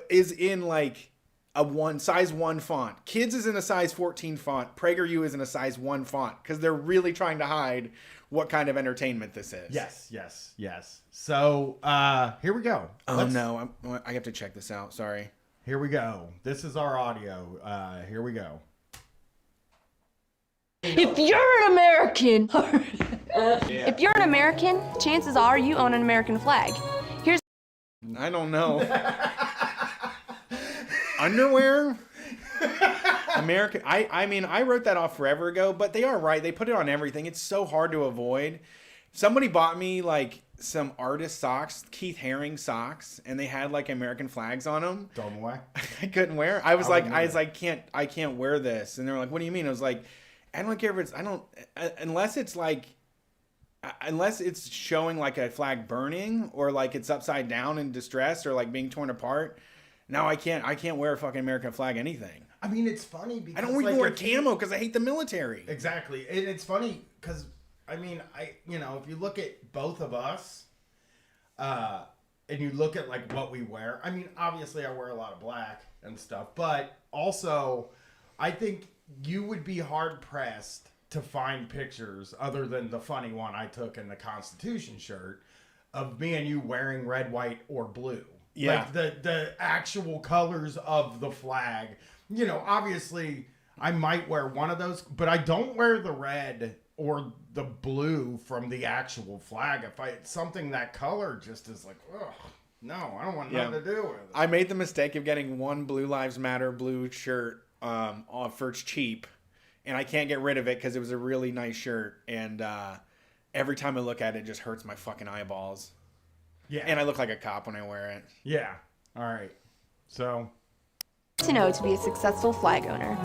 is in like a size 1 font. Kids is in a size 14 font. PragerU is in a size 1 font because they're really trying to hide what kind of entertainment this is. Yes. So here we go. No, I have to check this out. Sorry. Here we go. This is our audio. Here we go. If you're an American, if you're an American, chances are you own an American flag. Here's I don't know. Underwear? American. I mean, I wrote that off forever ago, but they are right. They put it on everything. It's so hard to avoid. Somebody bought me like some artist socks, Keith Haring socks, and they had like American flags on them. Throw them away. I couldn't wear. I was like, I can't wear this. And they were like, what do you mean? I was like, I don't care if unless it's showing like a flag burning or like it's upside down in distress or like being torn apart. No, I can't wear a fucking American flag anything. I mean, it's funny because I don't even wear camo because I hate the military. Exactly. And it's funny because I mean, if you look at both of us, and you look at like what we wear, I mean, obviously I wear a lot of black and stuff, but also I think you would be hard pressed to find pictures other than the funny one I took in the Constitution shirt of me and you wearing red, white, or blue. Yeah. Like the actual colors of the flag. You know, obviously I might wear one of those, but I don't wear the red or the blue from the actual flag. If it's something that color just is like, ugh, no, I don't want nothing to do with it. I made the mistake of getting one Blue Lives Matter blue shirt for cheap, and I can't get rid of it because it was a really nice shirt, and every time I look at it, it just hurts my fucking eyeballs. Yeah. And I look like a cop when I wear it. Yeah. All right. So to know to be a successful flag owner.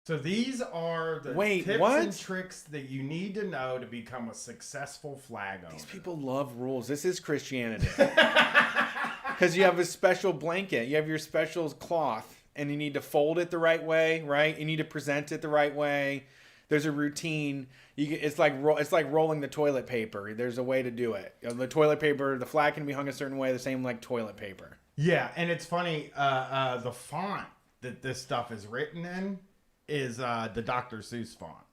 So these are the tips and tricks that you need to know to become a successful flag owner. These people love rules. This is Christianity. Because you have a special blanket. You have your special cloth. And you need to fold it the right way, right? You need to present it the right way. There's a routine. It's like rolling the toilet paper. There's a way to do it. The toilet paper, the flag can be hung a certain way, the same like toilet paper. Yeah, and it's funny. The font that this stuff is written in is the Dr. Seuss font.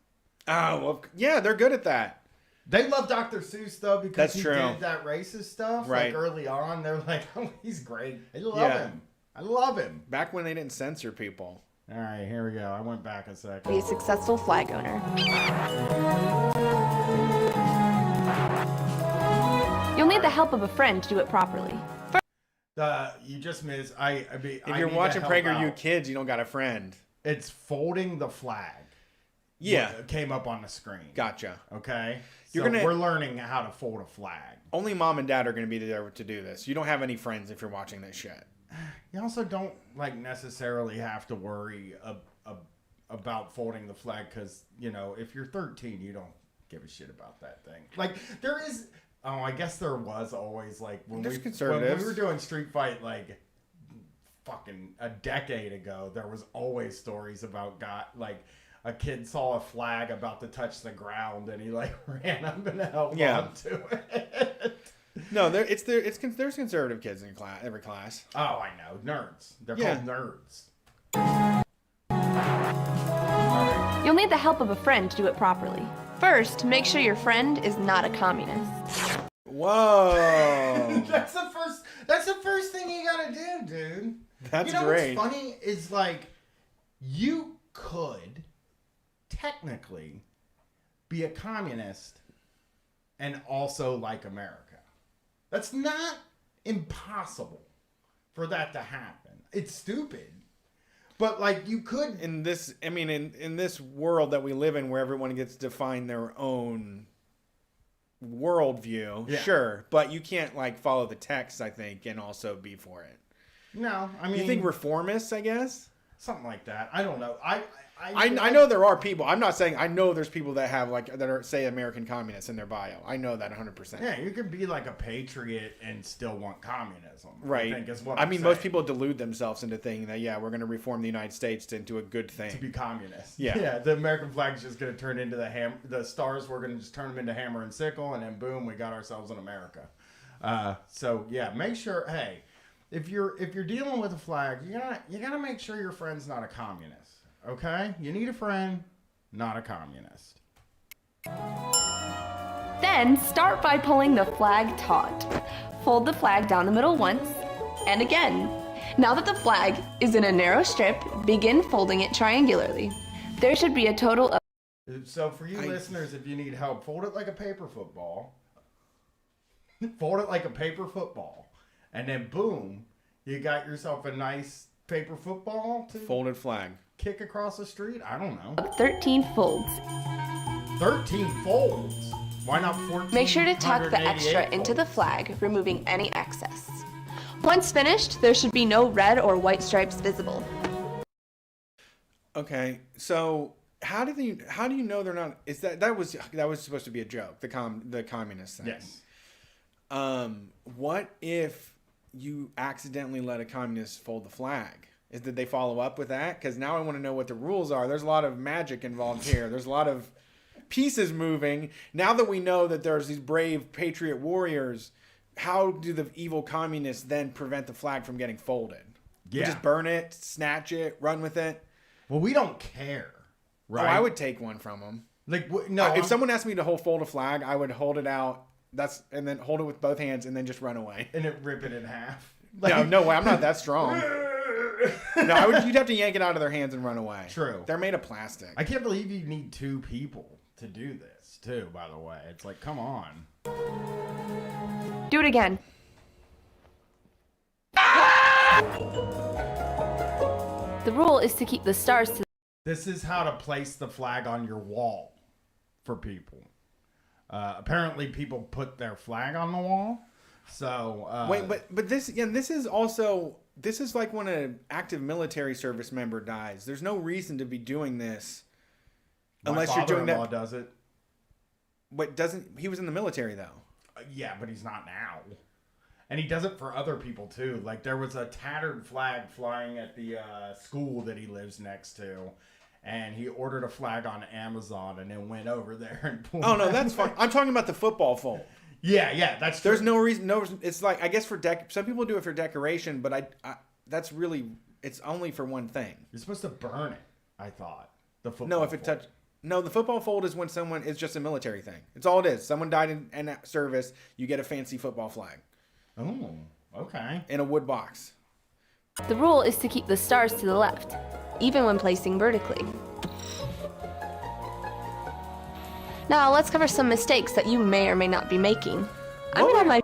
Oh, well, yeah, they're good at that. They love Dr. Seuss though because he true. did that racist stuff. Right. Like early on, they're like, "Oh, he's great. I love him. I love him." Back when they didn't censor people. All right, here we go. I went back a second. Be a successful flag owner. You'll need the help of a friend to do it properly. You just missed. If you're watching PragerU Kids, you don't got a friend. It's folding the flag. Yeah. It came up on the screen. Gotcha. Okay. We're learning how to fold a flag. Only mom and dad are going to be there to do this. You don't have any friends if you're watching this shit. You also don't necessarily have to worry about folding the flag because, if you're 13, you don't give a shit about that thing. Like there is, I guess there was always like when we were doing Street Fight like fucking a decade ago, there was always stories about a kid saw a flag about to touch the ground and he like ran up and held onto it. No, there's conservative kids in every class. Oh, I know. Nerds. They're called nerds. You'll need the help of a friend to do it properly. First, make sure your friend is not a communist. Whoa. That's the first thing you gotta do, dude. That's great. What's funny is like you could technically be a communist and also like America. That's not impossible for that to happen. It's stupid. But like you could in this world that we live in where everyone gets to define their own worldview, sure, but you can't like follow the text, I think, and also be for it. No, I mean, you think reformists, I guess? Something like that. I don't know. I know there are people. I'm not saying I know there's people that have like that are say American communists in their bio. I know that 100%. Yeah, you can be like a patriot and still want communism. Right. I think is what I I'm mean, saying. most people delude themselves into thinking that we're going to reform the United States into a good thing. To be communist. Yeah. Yeah. The American flag is just going to turn into the stars. We're going to just turn them into hammer and sickle, and then boom, we got ourselves in America. So yeah, make sure. Hey, if you're dealing with a flag, you gotta make sure your friend's not a communist. Okay? You need a friend, not a communist. Then start by pulling the flag taut. Fold the flag down the middle once, and again. Now that the flag is in a narrow strip, begin folding it triangularly. There should be a total of... So for you listeners, if you need help, fold it like a paper football. Fold it like a paper football. And then boom, you got yourself a nice paper football to folded flag. Kick across the street? I don't know. 13 folds. 13 folds? Why not 14? Make sure to tuck the extra into the flag, removing any excess. Once finished, there should be no red or white stripes visible. Okay, so how do you know they're not? Is that was supposed to be a joke? The communist thing. Yes. What if you accidentally let a communist fold the flag? Did they follow up with that? Because now I want to know what the rules are. There's a lot of magic involved here. There's a lot of pieces moving. Now that we know that there's these brave patriot warriors, how do the evil communists then prevent the flag from getting folded? Yeah. We just burn it, snatch it, run with it? Well, we don't care, right? Oh, I would take one from them. Like, no. If someone asked me to fold a flag, I would hold it out. And then hold it with both hands and then just run away. And rip it in half. No way. I'm not that strong. No, you'd have to yank it out of their hands and run away. True. They're made of plastic. I can't believe you need two people to do this, too, by the way. It's like, come on. Do it again. The rule is to keep the stars to... This is how to place the flag on your wall for people. Apparently, people put their flag on the wall. So wait, but this is like when an active military service member dies. There's no reason to be doing this unless you're doing that. My father-in-law does it. But he was in the military though? Yeah, but he's not now. And he does it for other people too. Like there was a tattered flag flying at the school that he lives next to. And he ordered a flag on Amazon and then went over there and pulled. Oh no, that's fine. I'm talking about the football fold. Yeah, that's true. There's no reason. It's like I guess some people do it for decoration, but that's really it's only for one thing. You're supposed to burn it. I thought the football. No, if it touched. No, the football fold is when someone is just a military thing. It's all it is. Someone died in service. You get a fancy football flag. Oh, okay. In a wood box. The rule is to keep the stars to the left, even when placing vertically. Now, let's cover some mistakes that you may or may not be making. I'm gonna have my...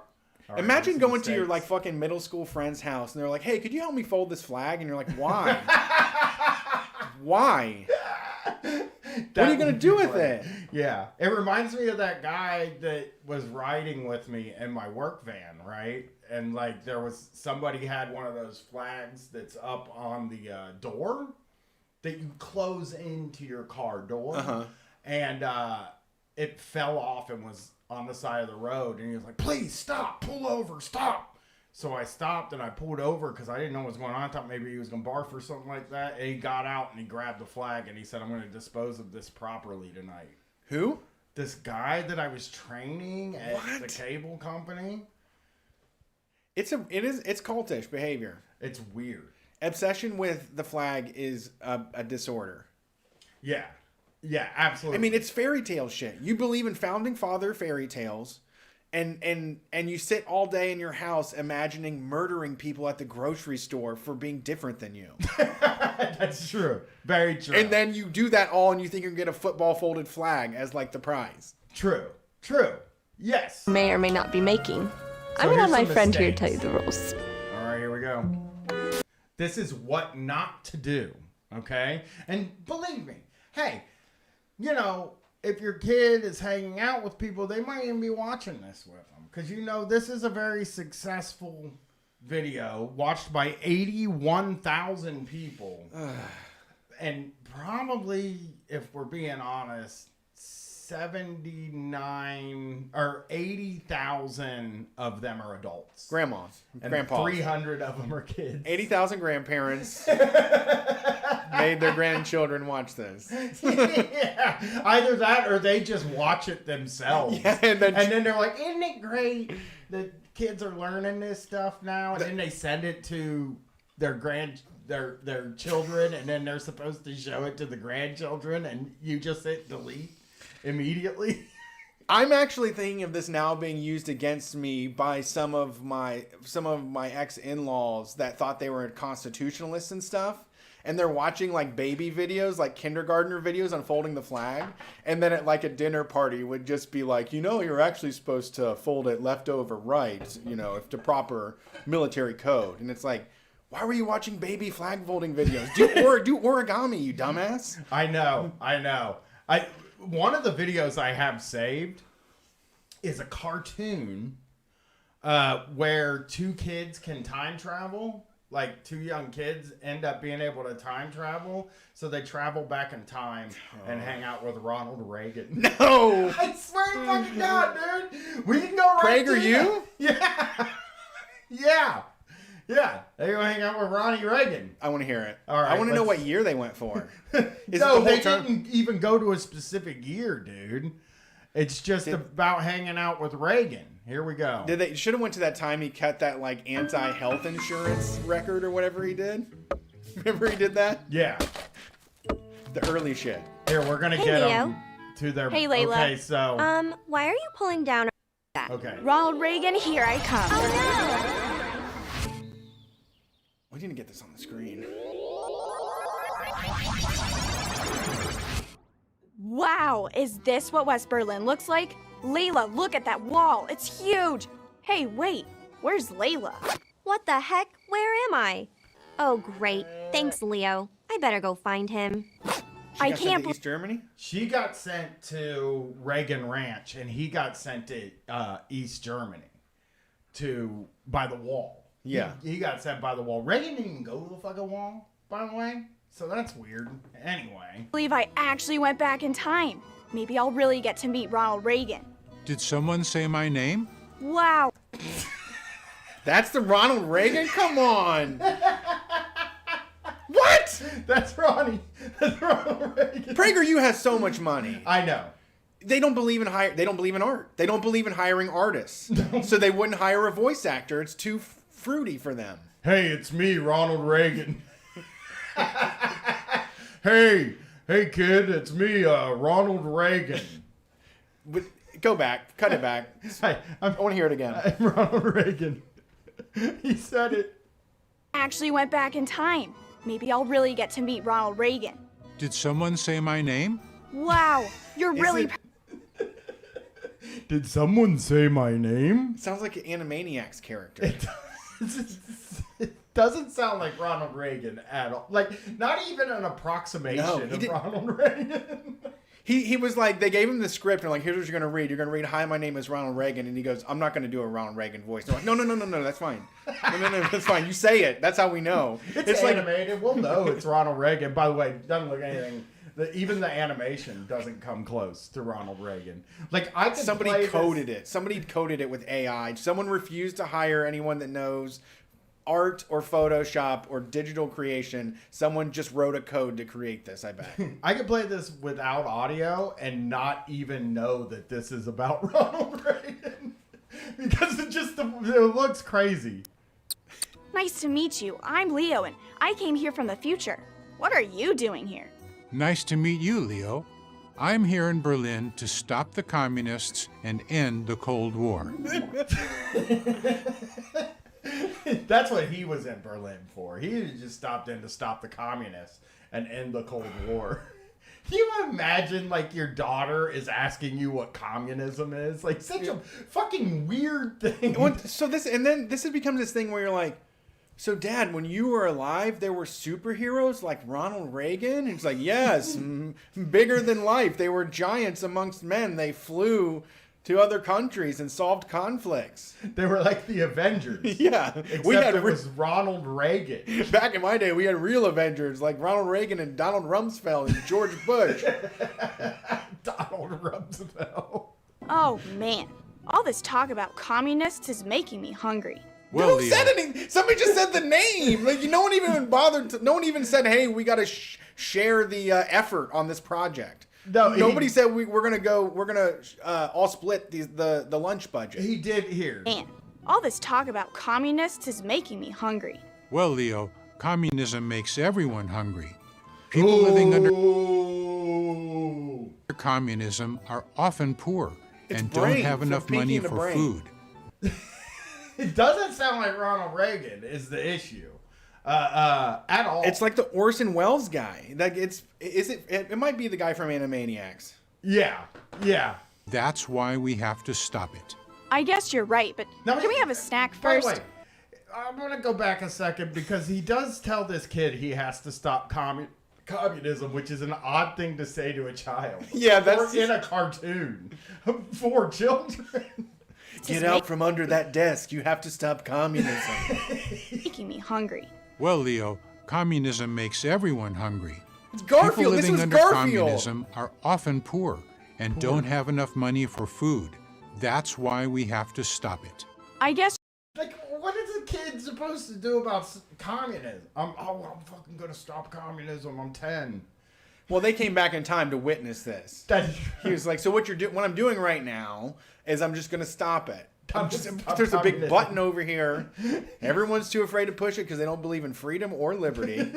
Imagine going to your like fucking middle school friend's house and they're like, "Hey, could you help me fold this flag?" And you're like, "Why? Why? What are you gonna do with it?" Yeah, it reminds me of that guy that was riding with me in my work van, right? And like there was somebody had one of those flags that's up on the door that you close into your car door, and it fell off and was on the side of the road, and he was like, "Please stop, pull over, stop." So I stopped and I pulled over because I didn't know what was going on. I thought maybe he was going to barf or something like that. And he got out and he grabbed the flag and he said, "I'm going to dispose of this properly tonight." Who? This guy that I was training at the cable company. It's cultish behavior. It's weird. Obsession with the flag is a disorder. Yeah. Yeah, absolutely. I mean, it's fairy tale shit. You believe in founding father fairy tales, and you sit all day in your house imagining murdering people at the grocery store for being different than you. That's true. Very true. And then you do that all, and you think you're going to get a football folded flag as like the prize. True. Yes. May or may not be making. I'm gonna have my here's some friend here mistakes. tell you the rules. All right, here we go. This is what not to do, okay? And believe me, hey, you know, if your kid is hanging out with people, they might even be watching this with them. Because, you know, this is a very successful video watched by 81,000 people. And probably, if we're being honest, 79 or 80,000 of them are adults. Grandmas, And grandpas. 300 of them are kids. 80,000 grandparents made their grandchildren watch this. Yeah, either that or they just watch it themselves. Yeah, and then they're like, isn't it great that kids are learning this stuff now? And then they send it to their children, and then they're supposed to show it to the grandchildren, and you just hit delete immediately. I'm actually thinking of this now being used against me by some of my ex-in-laws that thought they were constitutionalists and stuff, and they're watching like baby videos, like kindergartner videos unfolding the flag, and then at like a dinner party would just be like, you know, you're actually supposed to fold it left over right, you know, if to proper military code. And it's like, why were you watching baby flag folding videos? Do origami, you dumbass. I know. One of the videos I have saved is a cartoon where two kids can time travel. Like, two young kids end up being able to time travel. So they travel back in time and hang out with Ronald Reagan. No! I swear to fucking God, dude. We can go right PragerU? Yeah. Yeah. Yeah. They go hang out with Ronnie Reagan. I want to hear it. All right, I want to know let's- what year they went for. No, they didn't even go to a specific year, dude. It's just about hanging out with Reagan. Here we go. They should have went to that time he cut that like anti-health insurance record or whatever he did. Remember he did that? Yeah. The early shit. Here, we're gonna Hey, get Leo. them to their. Hey, Layla. Okay, so. Why are you pulling down that? Okay. Ronald Reagan, here I come. We need to get this on the screen. Wow, is this what West Berlin looks like? Layla, look at that wall. It's huge. Hey, wait. Where's Layla? What the heck? Where am I? Oh, great. Thanks, Leo. I better go find him. I Got sent can't to East Germany. She got sent to Reagan Ranch, and he got sent to East Germany, by the wall. Yeah. He got sent by the wall. Reagan didn't even go to the fucking wall, by the way. So that's weird. Anyway. believe I actually went back in time. Maybe I'll really get to meet Ronald Reagan. Did someone say my name? Wow. That's the Ronald Reagan? Come on. What? That's Ronnie. That's Ronald Reagan. PragerU has so much money. I know. They don't believe in They don't believe in art. They don't believe in hiring artists. So they wouldn't hire a voice actor. It's too fruity for them. Hey, it's me, Ronald Reagan. Hey kid, it's me, Ronald Reagan. But go back. Cut it back. Hey, I want to hear it again. I'm Ronald Reagan. He said it. Actually went back in time. Maybe I'll really get to meet Ronald Reagan. Did someone say my name? Wow, you're really... Did someone say my name? Sounds like an Animaniacs character. It doesn't sound like Ronald Reagan at all. Like, not even an approximation No, he of didn't. Ronald Reagan. He was like, they gave him the script and like, here's what you're going to read. You're going to read, hi, my name is Ronald Reagan. And he goes, I'm not going to do a Ronald Reagan voice. They're like, no, that's fine. No, that's fine. You say it. That's how we know. It's animated. We'll know it's Ronald Reagan. By the way, it doesn't look anything. Even the animation doesn't come close to Ronald Reagan. Like, I could Somebody play coded this. it. Somebody coded it with AI. Someone refused to hire anyone that knows art or Photoshop or digital creation. Someone just wrote a code to create this, I bet. I could play this without audio and not even know that this is about Ronald Reagan. Because it looks crazy. Nice to meet you. I'm Leo, and I came here from the future. What are you doing here? Nice to meet you, Leo. I'm here in Berlin to stop the communists and end the Cold War. That's what he was in Berlin for. He just stopped in to stop the communists and end the Cold War. Can you imagine, like, your daughter is asking you what communism is? Like, such a fucking weird thing. So this becomes this thing where you're like, so Dad, when you were alive, there were superheroes like Ronald Reagan? And it's like, yes, bigger than life. They were giants amongst men. They flew to other countries and solved conflicts. They were like the Avengers. Yeah. Except it was Ronald Reagan. Back in my day, we had real Avengers like Ronald Reagan and Donald Rumsfeld and George Bush. Donald Rumsfeld. Oh man, all this talk about communists is making me hungry. Well, who said anything? Somebody just said the name. Like, no one even bothered. No one even said, "Hey, we got to share the effort on this project." No, nobody said we're gonna all split the lunch budget. He did here. Man, all this talk about communists is making me hungry. Well, Leo, communism makes everyone hungry. People living under communism are often poor and don't have enough money for food. It doesn't sound like Ronald Reagan is the issue at all. It's like the Orson Welles guy. Like it might be the guy from Animaniacs. Yeah. That's why we have to stop it. I guess you're right, but can we have a snack first? By the way, I'm gonna go back a second because he does tell this kid he has to stop communism, which is an odd thing to say to a child. Yeah, that's in a cartoon for children. Get out from under that desk. You have to stop communism. Making me hungry. Well, Leo, communism makes everyone hungry. It's Garfield. People living This was under Garfield. communism are often poor and don't have enough money for food. That's why we have to stop it. I guess. Like, what is a kid supposed to do about communism? I'm fucking gonna stop communism. I'm 10. Well, they came back in time to witness this. He was like, "So what I'm doing right now is I'm just gonna stop it. There's a big button over here. Everyone's too afraid to push it because they don't believe in freedom or liberty."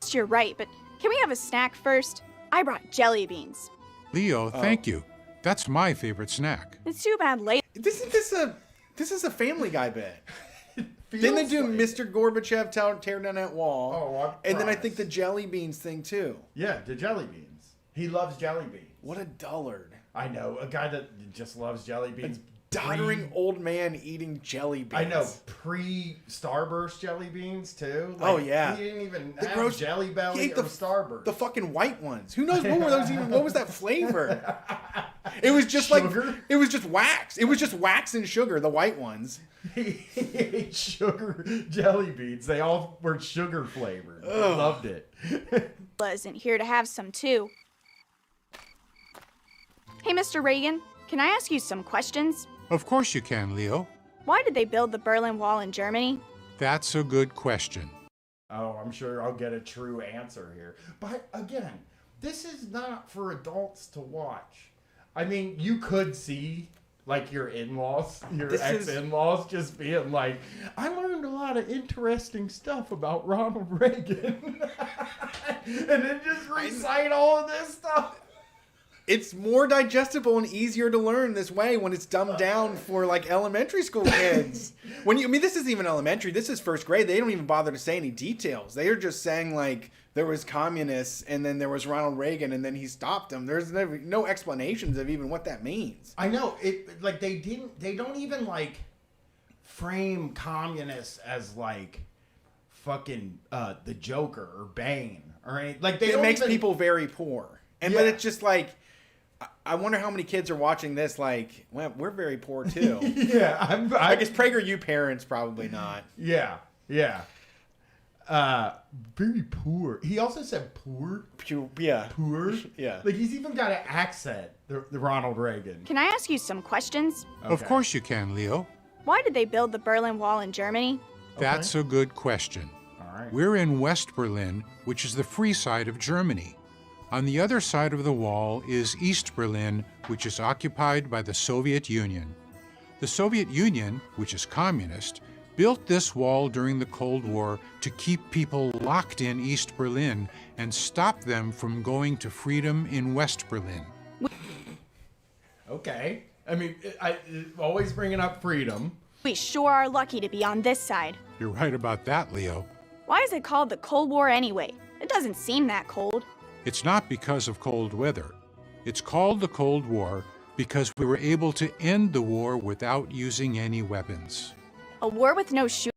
You're right, but can we have a snack first? I brought jelly beans. Leo, thank you. That's my favorite snack. It's too bad later. This is a Family Guy bit. Didn't they do Mr. Gorbachev tear down that wall? Oh, and then I think the jelly beans thing too. Yeah, the jelly beans. He loves jelly beans. What a dullard. I know, a guy that just loves jelly beans. Doddering old man eating jelly beans. I know, pre-Starburst jelly beans too. Oh yeah, he didn't even the have gross Jelly Belly or Starburst. The fucking white ones. Who knows what were those even? What was that flavor? It was just sugar? Like it was just wax. It was just wax and sugar. The white ones. He ate sugar jelly beans. They all were sugar flavored. I loved it. Isn't here to have some too. Hey, Mr. Reagan, can I ask you some questions? Of course you can, Leo. Why did they build the Berlin Wall in Germany? That's a good question. Oh, I'm sure I'll get a true answer here. But again, this is not for adults to watch. I mean, you could see like your in-laws, your ex-in-laws just being like, I learned a lot of interesting stuff about Ronald Reagan. And then just recite all of this stuff. It's more digestible and easier to learn this way when it's dumbed down for like elementary school kids. This isn't even elementary. This is first grade. They don't even bother to say any details. They are just saying like there was communists and then there was Ronald Reagan and then he stopped them. There's no explanations of even what that means. I know it. Like they don't even like frame communists as like fucking the Joker or Bane or anything. Like it makes people very poor. And but it's just like. I wonder how many kids are watching this like, well, we're very poor too. Yeah. I guess PragerU parents probably not. Yeah. Very poor. He also said poor. Yeah. Poor. Yeah. Like he's even got an accent, the Ronald Reagan. Can I ask you some questions? Okay. Of course you can, Leo. Why did they build the Berlin Wall in Germany? That's a good question. All right. We're in West Berlin, which is the free side of Germany. On the other side of the wall is East Berlin, which is occupied by the Soviet Union. The Soviet Union, which is communist, built this wall during the Cold War to keep people locked in East Berlin and stop them from going to freedom in West Berlin. Okay. I mean, I always bringing up freedom. We sure are lucky to be on this side. You're right about that, Leo. Why is it called the Cold War anyway? It doesn't seem that cold. It's not because of cold weather. It's called the Cold War because we were able to end the war without using any weapons. A war with no shooters?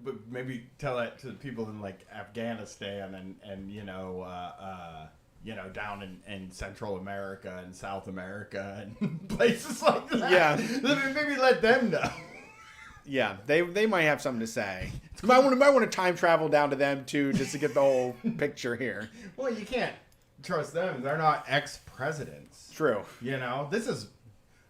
But maybe tell that to the people in like Afghanistan and down in Central America and South America and places like that. Yeah. Maybe let them know. Yeah, they might have something to say. You might want to time travel down to them too, just to get the whole picture here. Well, you can't trust them. They're not ex-presidents. True. You know,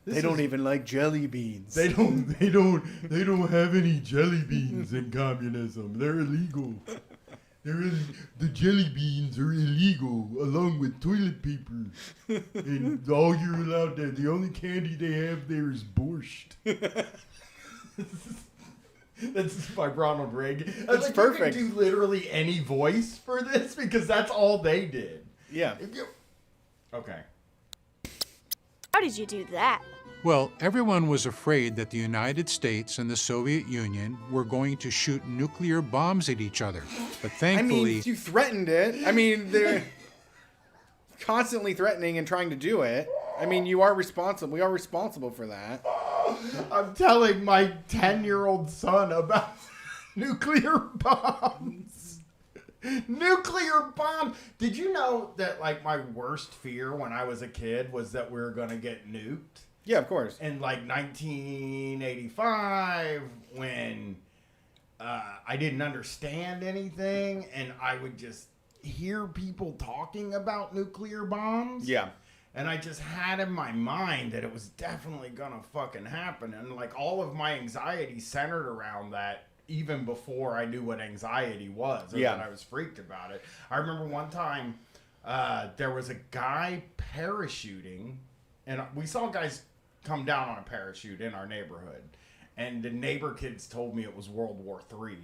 They don't even like jelly beans. They don't have any jelly beans in communism. They're illegal. The jelly beans are illegal, along with toilet paper. And all you're allowed to, the only candy they have there is borscht. That's by Ronald Reagan. That's perfect. You can do literally any voice for this because that's all they did. Yeah. Okay. How did you do that? Well, everyone was afraid that the United States and the Soviet Union were going to shoot nuclear bombs at each other. But thankfully... you threatened it. I mean, they're constantly threatening and trying to do it. I mean, you are responsible. We are responsible for that. I'm telling my 10-year-old son about nuclear bombs. Nuclear bomb. Did you know that like my worst fear when I was a kid was that we were going to get nuked? Yeah, of course. In like 1985 when I didn't understand anything and I would just hear people talking about nuclear bombs. Yeah. And I just had in my mind that it was definitely gonna fucking happen. And like all of my anxiety centered around that even before I knew what anxiety was. Or Yeah. that I was freaked about it. I remember one time there was a guy parachuting. And we saw guys come down on a parachute in our neighborhood. And the neighbor kids told me it was World War III.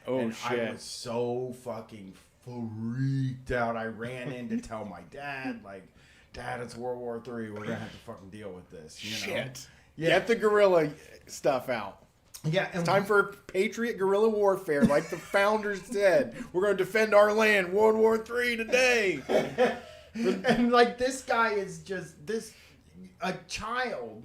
Oh, and shit. I was so fucking freaked out. I ran in to tell my dad, like, Dad, it's World War III. We're going to have to fucking deal with this. You know? Shit. Yeah. Get the guerrilla stuff out. Yeah. And It's time for patriot guerrilla warfare, like the founders said. We're going to defend our land. World War III today. and like this guy is just a child.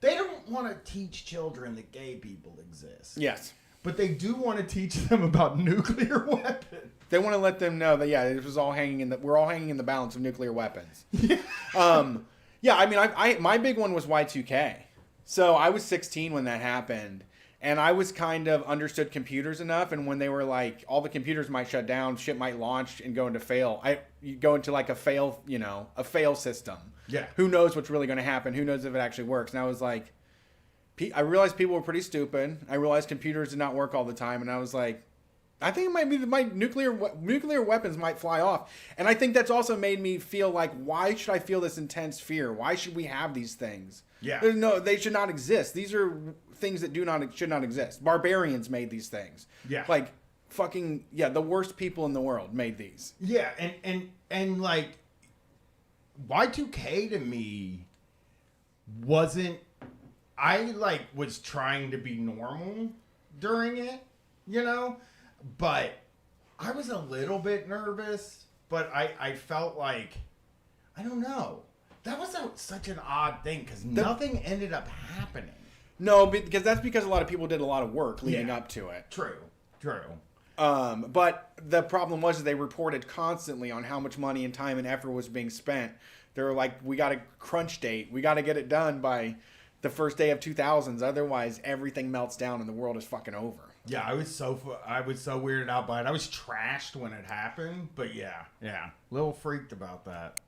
They don't want to teach children that gay people exist. Yes. But they do want to teach them about nuclear weapons. They want to let them know that it was all hanging we're all hanging in the balance of nuclear weapons. Yeah, I mean, my big one was Y2K. So I was 16 when that happened, and I was kind of understood computers enough. And when they were like, all the computers might shut down, shit might launch and go into fail. You go into like a fail system. Yeah. Who knows what's really going to happen? Who knows if it actually works? And I was like, I realized people were pretty stupid. I realized computers did not work all the time, and I was like, I think it might be my nuclear weapons might fly off. And I think that's also made me feel like, why should I feel this intense fear? Why should we have these things? Yeah. They should not exist. These are things that should not exist. Barbarians made these things. Yeah. Like fucking, the worst people in the world made these. Yeah, and like Y2K to me wasn't, I like was trying to be normal during it, you know? But I was a little bit nervous, but I felt like, I don't know. That was such an odd thing because nothing ended up happening. No, because that's because a lot of people did a lot of work leading up to it. True. But the problem was they reported constantly on how much money and time and effort was being spent. They were like, we got a crunch date. We got to get it done by the first day of 2000s. Otherwise, everything melts down and the world is fucking over. Yeah, I was so weirded out by it. I was trashed when it happened, but yeah, a little freaked about that.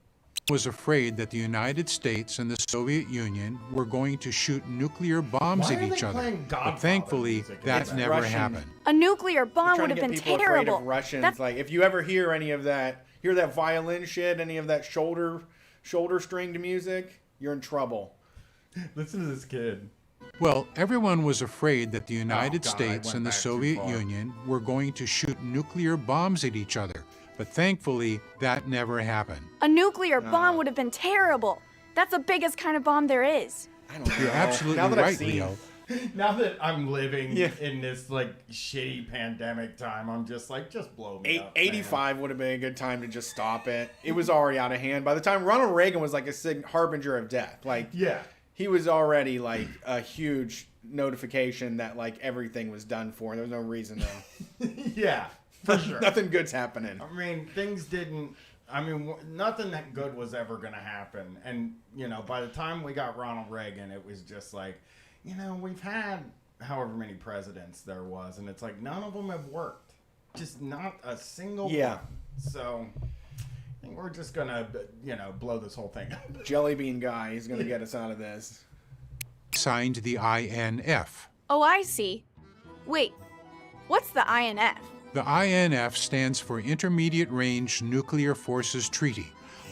Was afraid that the United States and the Soviet Union were going to shoot nuclear bombs Why at are they each other. playing But Godfather thankfully, music? that It's never Russian. happened. A nuclear bomb Trying would to have get been people afraid terrible. of Russians. That's Like, if you ever hear any of that, hear that violin shit, any of that shoulder stringed music, you're in trouble. Listen to this kid. Well, everyone was afraid that the United God, I States went and the back too Soviet far. Union were going to shoot nuclear bombs at each other. But thankfully, that never happened. a nuclear bomb would have been terrible. That's the biggest kind of bomb there is. I don't know. You're absolutely Now that I've right, seen Leo. Now that I'm living in this like shitty pandemic time, I'm just like, just blow me up. 85 would have been a good time to just stop it. It was already out of hand. By the time Ronald Reagan was like a harbinger of death. Like, yeah, he was already like a huge notification that like everything was done for. There was no reason to. Yeah, for sure. Nothing good's happening. I mean, things didn't. I mean, nothing that good was ever going to happen. And, you know, by the time we got Ronald Reagan, it was just like, you know, we've had however many presidents there was, and it's like none of them have worked. Just not a single one. So I think we're just going to, you know, blow this whole thing up. Jelly Bean guy, he's going to get us out of this. Signed the INF. Oh, I see. Wait, what's the INF? The INF stands for Intermediate Range Nuclear Forces Treaty.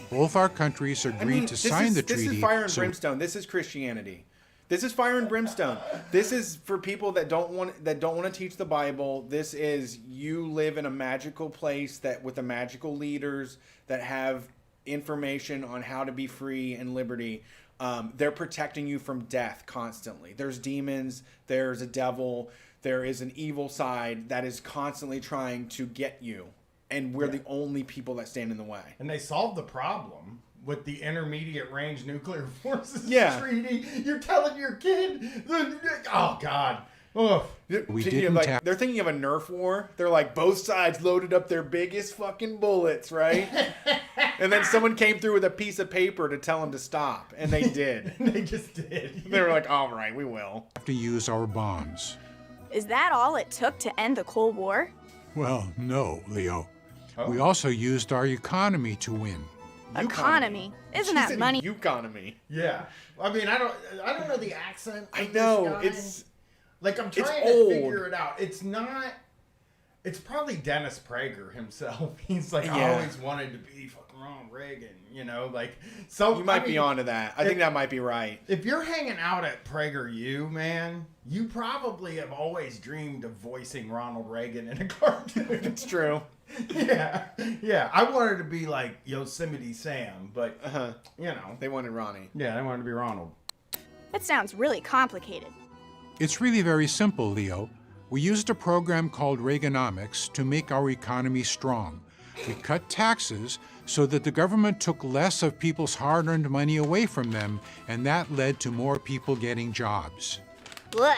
Both our countries agreed to sign the treaty. This is fire and brimstone. This is Christianity. This is fire and brimstone. This is for people that don't want to teach the Bible. This is you live in a magical place that with the magical leaders that have information on how to be free and liberty. They're protecting you from death constantly. There's demons. There's a devil. There is an evil side that is constantly trying to get you. And we're the only people that stand in the way. And they solved the problem with the Intermediate Range Nuclear Forces Treaty. You're telling your kid, oh God. Ugh. We didn't like, they're thinking of a Nerf war. They're like, both sides loaded up their biggest fucking bullets, right? And then someone came through with a piece of paper to tell them to stop. And they did. They just did. They were like, all right, we will. Have to use our bombs. Is that all it took to end the Cold War? Well, no, Leo. We also used our economy to win. Economy? Isn't that money? Economy. Yeah. I mean, I don't know the accent. I know. It's like I'm trying to figure it out. It's not. It's probably Dennis Prager himself. He's like, I always wanted to be fucking Ronald Reagan, you know, like. So you might be onto that. I think that might be right. If you're hanging out at PragerU, man, you probably have always dreamed of voicing Ronald Reagan in a cartoon. It's true. Yeah. I wanted to be like Yosemite Sam, but you know, they wanted Ronnie. Yeah, they wanted to be Ronald. That sounds really complicated. It's really very simple, Leo. We used a program called Reaganomics to make our economy strong. We cut taxes so that the government took less of people's hard-earned money away from them, and that led to more people getting jobs. Blah!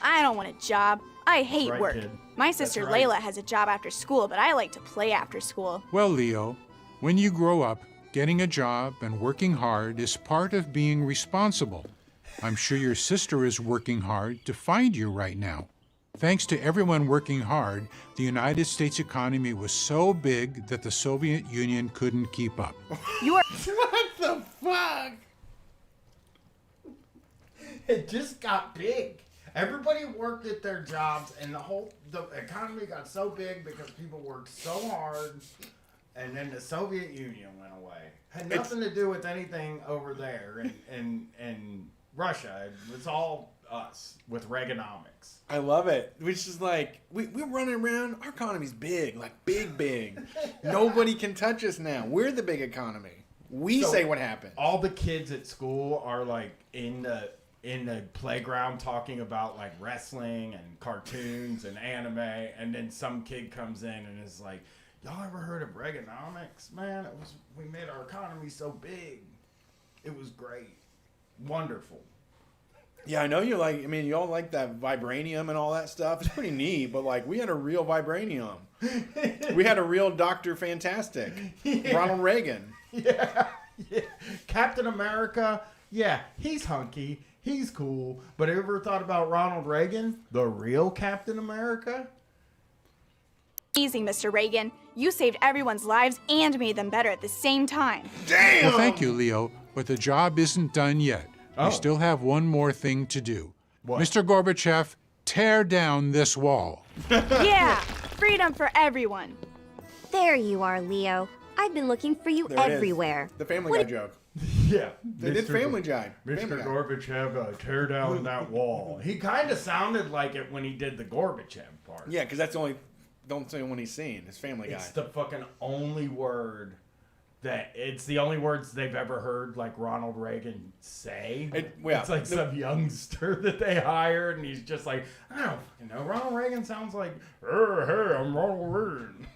I don't want a job. I hate work. Kid. My sister Layla has a job after school, but I like to play after school. Well, Leo, when you grow up, getting a job and working hard is part of being responsible. I'm sure your sister is working hard to find you right now. Thanks to everyone working hard, the United States economy was so big that the Soviet Union couldn't keep up. You are... What the fuck? It just got big. Everybody worked at their jobs, and the economy got so big because people worked so hard, and then the Soviet Union went away. Had nothing to do with anything over there in Russia. It was all us with Reaganomics. I love it. Which is like, we're running around, our economy's big, like big. Nobody can touch us now. We're the big economy. We say what happened. All the kids at school are like in the playground talking about like wrestling and cartoons and anime, and then some kid comes in and is like, y'all ever heard of Reaganomics? Man, we made our economy so big. It was great. Wonderful. Yeah, I know you like, I mean, you all like that vibranium and all that stuff. It's pretty neat, but like, we had a real vibranium. We had a real Dr. Fantastic. Ronald Reagan. Yeah. Captain America, yeah, he's hunky. He's cool. But ever thought about Ronald Reagan? The real Captain America? Amazing, Mr. Reagan. You saved everyone's lives and made them better at the same time. Damn! Well, thank you, Leo, but the job isn't done yet. We still have one more thing to do. What? Mr. Gorbachev, tear down this wall. Yeah, freedom for everyone. There you are, Leo. I've been looking for you There it is. everywhere. The Family Guy joke. Yeah. They did Family Guy. Mr. Family Guy. Gorbachev, tear down that wall. He kind of sounded like it when he did the Gorbachev part. Yeah, because that's the only one he's seen. Is Family Guy. It's the fucking only word that it's the only words they've ever heard like Ronald Reagan say. Yeah. It's like some youngster that they hired, and he's just like, I don't fucking know. Ronald Reagan sounds like, hey, I'm Ronald Reagan.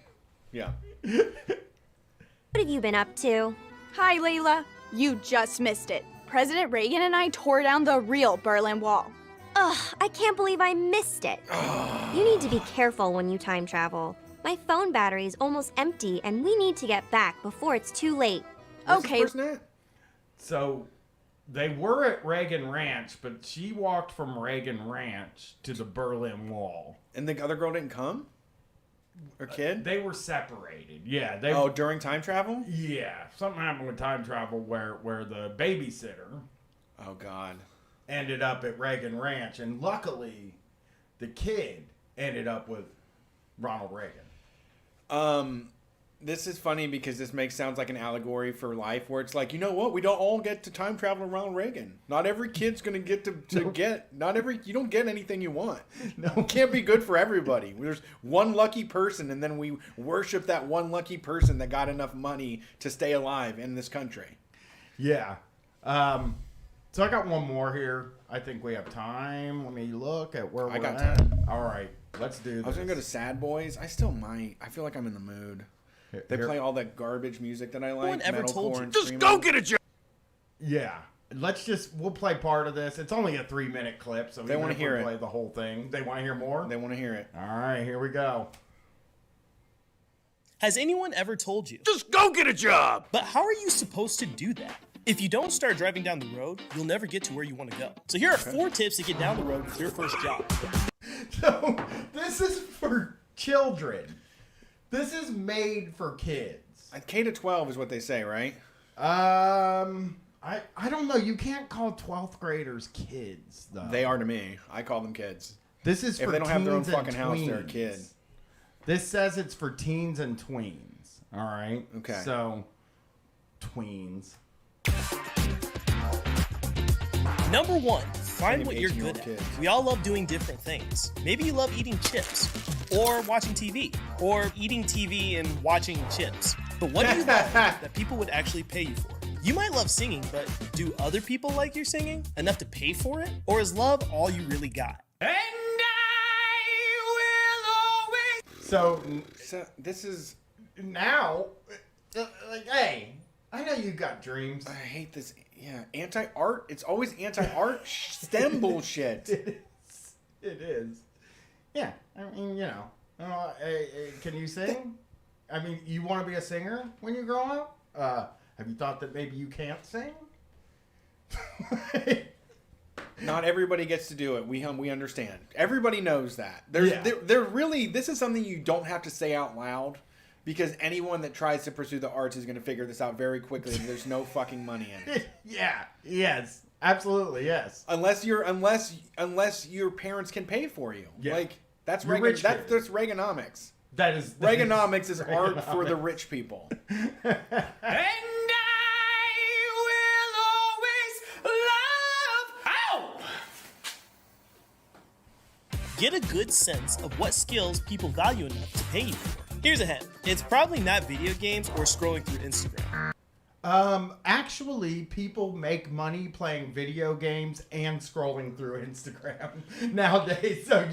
Yeah. What have you been up to? Hi, Layla. You just missed it. President Reagan and I tore down the real Berlin Wall. Ugh, I can't believe I missed it. You need to be careful when you time travel. My phone battery is almost empty, and we need to get back before it's too late. What's Okay. this person at? So they were at Reagan Ranch, but she walked from Reagan Ranch to the Berlin Wall. And the other girl didn't come? Her kid? They were separated. Yeah. During time travel? Yeah. Something happened with time travel where the babysitter Oh, God. ended up at Reagan Ranch, and luckily the kid ended up with Ronald Reagan. This is funny because this sounds like an allegory for life, where it's like, you know what? We don't all get to time travel around Reagan. Not every kid's gonna get you don't get anything you want. No. It can't be good for everybody. There's one lucky person, and then we worship that one lucky person that got enough money to stay alive in this country. Yeah. So I got one more here. I think we have time. Let me look at where we're got at. time. All right. Let's do this. I was gonna go to Sad Boys. I still might. I feel like I'm in the mood. They play all that garbage music that I like. No one ever told you. Just go get a job. Yeah. We'll play part of this. It's only a 3-minute clip, so They wanna hear it. play the whole thing. They want to hear more? They want to hear it. All right, here we go. Has anyone ever told you? Just go get a job! But how are you supposed to do that? If you don't start driving down the road, you'll never get to where you want to go. So here are 4 tips to get down the road with your first job. So this is for children. This is made for kids. K to 12 is what they say, right? I don't know. You can't call 12th graders kids, though. They are to me. I call them kids. This is If for they don't have their own teens and fucking house, they're a tweens. kid. This says it's for teens and tweens. All right. Okay. So, tweens. Number 1, find what you're 18-year-old good at. kids. We all love doing different things. Maybe you love eating chips, or watching TV, or eating TV and watching chips. But what do you love that people would actually pay you for? You might love singing, but do other people like your singing enough to pay for it? Or is love all you really got? And I will always. So this is. Now, like, hey, I know you got dreams. I hate this. Yeah, anti-art. It's always anti-art STEM bullshit. It is. Yeah, I mean, you know. Can you sing? I mean, you want to be a singer when you grow up? Have you thought that maybe you can't sing? Not everybody gets to do it. We understand. Everybody knows that. Yeah. They're really. This is something you don't have to say out loud, because anyone that tries to pursue the arts is going to figure this out very quickly. And there's no fucking money in it. Yeah. Yes. Absolutely. Yes. Unless your parents can pay for you. Yeah. Like that's You're Reagan. rich That's kids. Reaganomics. That is Reaganomics is art for the Reaganomics. rich people. And I will always love. Ow! Get a good sense of what skills people value enough to pay you for. Here's a hint. It's probably not video games or scrolling through Instagram. Actually, people make money playing video games and scrolling through Instagram nowadays. So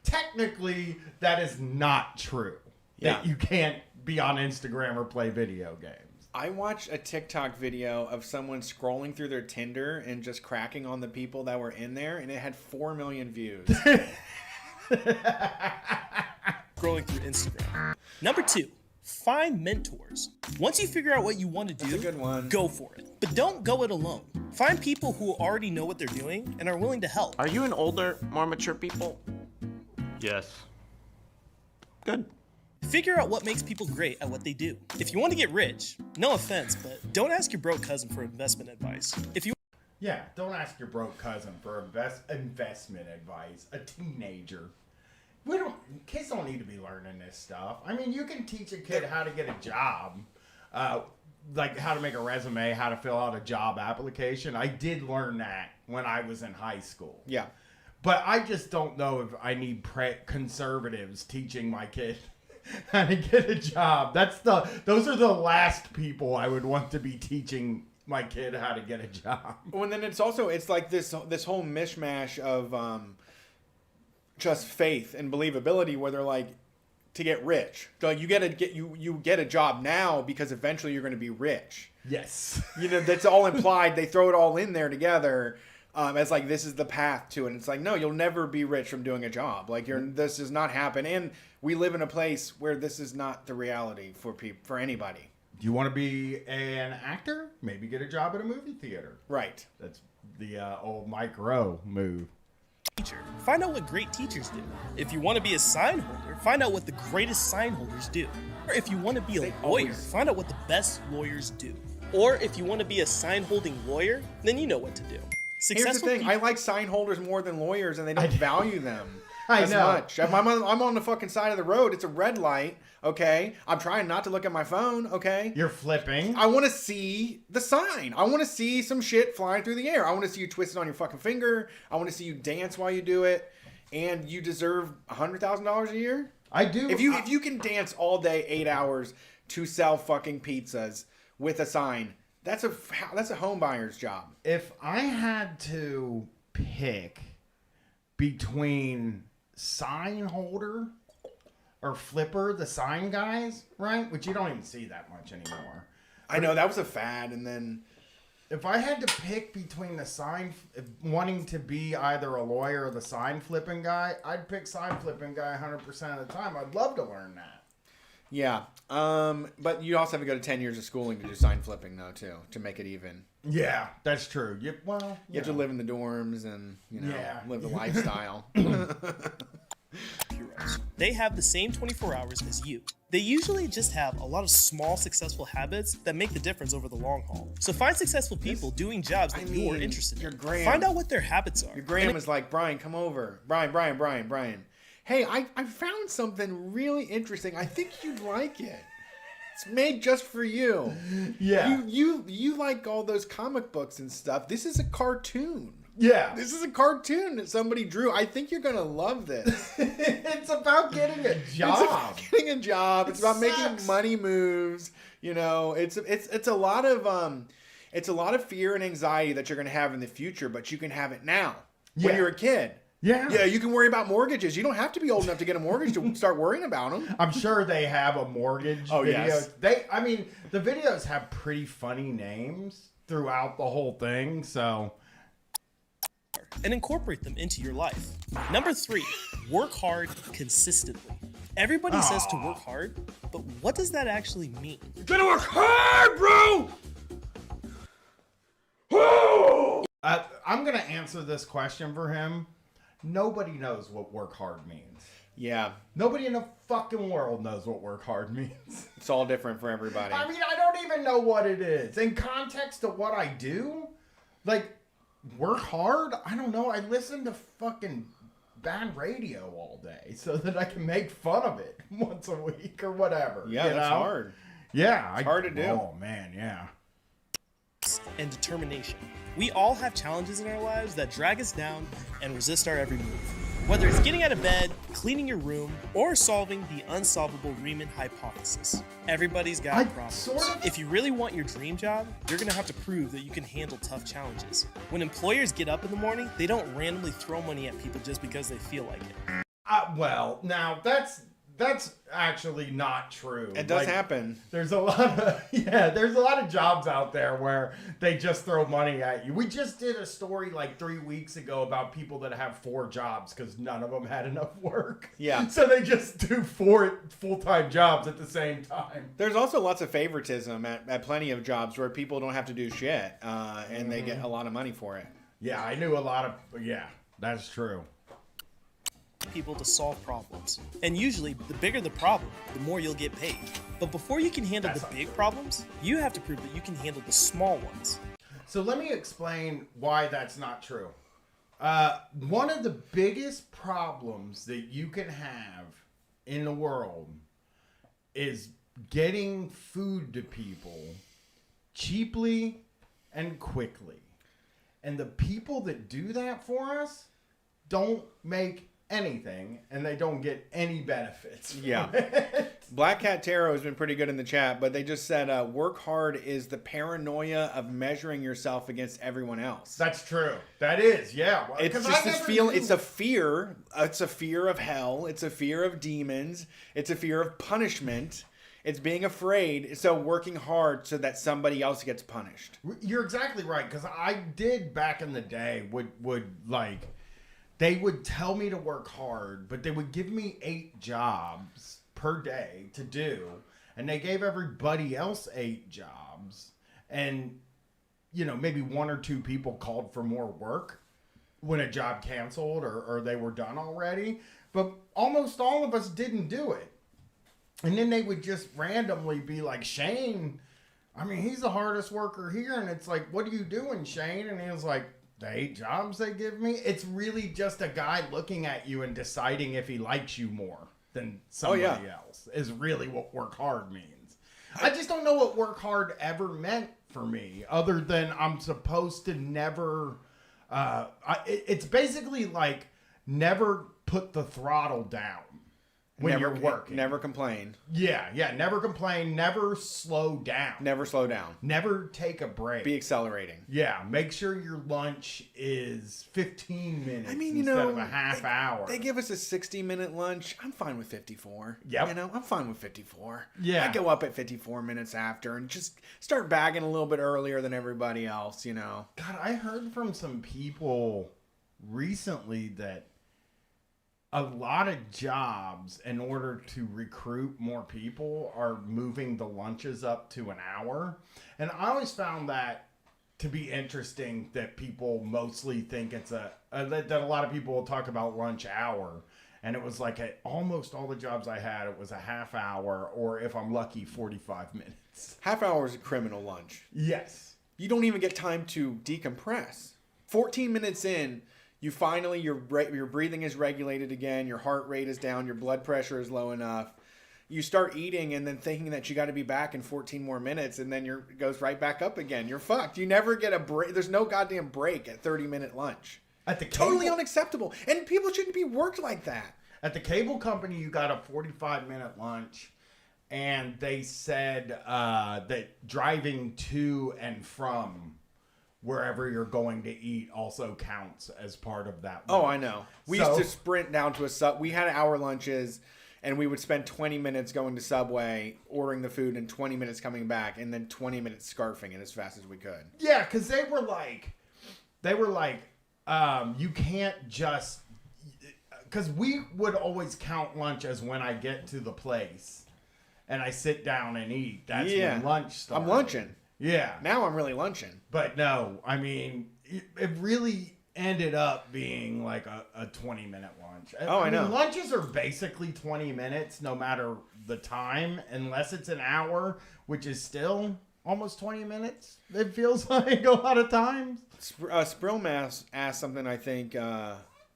technically, that is not true. Yeah. That you can't be on Instagram or play video games. I watched a TikTok video of someone scrolling through their Tinder and just cracking on the people that were in there, and it had 4 million views. Scrolling through Instagram. Number 2, find mentors. Once you figure out what you want to do, That's a good one. go for it. But don't go it alone. Find people who already know what they're doing and are willing to help. Are you an older, more mature people? Yes. Good. Figure out what makes people great at what they do. If you want to get rich, no offense, but don't ask your broke cousin for investment advice. If you Yeah, don't ask your broke cousin for investment advice. A teenager. Kids don't need to be learning this stuff. I mean, you can teach a kid how to get a job, like how to make a resume, how to fill out a job application. I did learn that when I was in high school. Yeah. But I just don't know if I need conservatives teaching my kid how to get a job. Those are the last people I would want to be teaching my kid how to get a job. Well, and then it's like this whole mishmash of just faith and believability, where they're like, to get rich, like you get a job now because eventually you're going to be rich. Yes. That's all implied. They throw it all in there together. As like, this is the path to it. And it's like, no, you'll never be rich from doing a job. Like this does not happen. And we live in a place where this is not the reality for anybody. Do you want to be an actor? Maybe get a job at a movie theater. Right. That's the old Mike Rowe move. Teacher, find out what great teachers do. If you want to be a sign holder, find out what the greatest sign holders do. Or if you want to be a lawyer, find out what the best lawyers do. Or if you want to be a sign holding lawyer, then you know what to do. Here's the thing. I like sign holders more than lawyers, and they don't value them I as know. much. I'm on the fucking side of the road. It's a red light, okay? I'm trying not to look at my phone, okay? You're flipping. I want to see the sign. I want to see some shit flying through the air. I want to see you twist it on your fucking finger. I want to see you dance while you do it. And you deserve $100,000 a year? I do. If you can dance all day, 8 hours, to sell fucking pizzas with a sign, that's a home buyer's job. If I had to pick between sign holder or flipper, the sign guys, right? Which you don't even see that much anymore. I know, that was a fad, and then... If I had to pick between the wanting to be either a lawyer or the sign flipping guy, I'd pick sign flipping guy 100% of the time. I'd love to learn that. Yeah, but you also have to go to 10 years of schooling to do sign flipping, though, too, to make it even. Yeah, that's true. You have to live in the dorms and, live the lifestyle. Heroes. They have the same 24 hours as you. They usually just have a lot of small, successful habits that make the difference over the long haul. So find successful people doing jobs that you're interested in. Find out what their habits are. Your Graham is like, Brian, come over. Brian. Hey, I found something really interesting. I think you'd like it. It's made just for you. Yeah. You like all those comic books and stuff. This is a cartoon. Yeah. This is a cartoon that somebody drew. I think you're going to love this. It's about getting a job. It's about getting a job. It's about making money moves. It's a lot of fear and anxiety that you're going to have in the future, but you can have it now when you're a kid. Yeah, you can worry about mortgages. You don't have to be old enough to get a mortgage to start worrying about them. I'm sure they have a mortgage video. Yes. The videos have pretty funny names throughout the whole thing, so... And incorporate them into your life. Number 3, work hard consistently. Everybody says to work hard, but what does that actually mean? You gotta work hard, bro! I'm gonna answer this question for him. Nobody knows what work hard means. Yeah. Nobody in the fucking world knows what work hard means. It's all different for everybody. I don't even know what it is. In context to what I do, like, work hard? I don't know. I listen to fucking bad radio all day so that I can make fun of it once a week or whatever. Yeah, that's hard. Yeah. It's hard to do. Oh, man, yeah. And determination. We all have challenges in our lives that drag us down and resist our every move. Whether it's getting out of bed, cleaning your room, or solving the unsolvable Reagan hypothesis. Everybody's got problems. If you really want your dream job, you're going to have to prove that you can handle tough challenges. When employers get up in the morning, they don't randomly throw money at people just because they feel like it. Well, now that's actually not true. It does happen. There's a lot of jobs out there where they just throw money at you. We just did a story like 3 weeks ago about people that have 4 jobs because none of them had enough work. Yeah. So they just do 4 full-time jobs at the same time. There's also lots of favoritism at plenty of jobs where people don't have to do shit and they get a lot of money for it. Yeah, I knew a lot of... Yeah, that's true. People to solve problems. And usually, the bigger the problem, the more you'll get paid. But before you can handle the big problems, you have to prove that you can handle the small ones. So let me explain why that's not true. One of the biggest problems that you can have in the world is getting food to people cheaply and quickly. And the people that do that for us don't make anything, and they don't get any benefits. Yeah. Black Cat Tarot has been pretty good in the chat, but they just said work hard is the paranoia of measuring yourself against everyone else. That's true. That is, yeah. It's just this feeling. It's a fear. It's a fear of hell. It's a fear of demons. It's a fear of punishment. It's being afraid. So working hard so that somebody else gets punished. You're exactly right. Because I did back in the day would like, they would tell me to work hard, but they would give me 8 jobs per day to do, and they gave everybody else 8 jobs, and maybe 1 or 2 people called for more work when a job canceled or they were done already, but almost all of us didn't do it. And then they would just randomly be like, Shane, I mean, he's the hardest worker here, and it's like, what are you doing, Shane? And he was like, the 8 jobs they give me. It's really just a guy looking at you and deciding if he likes you more than somebody else is really what work hard means. I just don't know what work hard ever meant for me, other than I'm supposed to never. It's basically like never put the throttle down when you're working. Never complain. Yeah. Never complain. Never slow down. Never slow down. Never take a break. Be accelerating. Yeah. Make sure your lunch is 15 minutes instead of a half hour. They give us a 60-minute lunch. I'm fine with 54. Yep. I'm fine with 54. Yeah. I go up at 54 minutes after and just start bagging a little bit earlier than everybody else, God, I heard from some people recently that a lot of jobs, in order to recruit more people, are moving the lunches up to an hour. And I always found that to be interesting, that people mostly think it's that a lot of people will talk about lunch hour. And it was like at almost all the jobs I had, it was a half hour, or if I'm lucky, 45 minutes. Half hour is a criminal lunch. Yes. You don't even get time to decompress. 14 minutes in, your breathing is regulated again, your heart rate is down, your blood pressure is low enough. You start eating and then thinking that you got to be back in 14 more minutes, and then it goes right back up again. You're fucked. You never get a break. There's no goddamn break at 30-minute lunch. At the totally unacceptable. And people shouldn't be worked like that. At the cable company, you got a 45-minute lunch, and they said that driving to and from wherever you're going to eat also counts as part of that lunch. Oh, I know. We used to sprint down to a sub. We had hour lunches, and we would spend 20 minutes going to Subway, ordering the food, and 20 minutes coming back, and then 20 minutes scarfing it as fast as we could. Yeah, because they were like, you can't just, because we would always count lunch as when I get to the place and I sit down and eat. That's when lunch starts. I'm lunching. Yeah. Now I'm really lunching. But no, I mean, it really ended up being like a 20-minute lunch. I know. Lunches are basically 20 minutes no matter the time, unless it's an hour, which is almost 20 minutes. It feels like a lot of times. Sprillmass asked something I think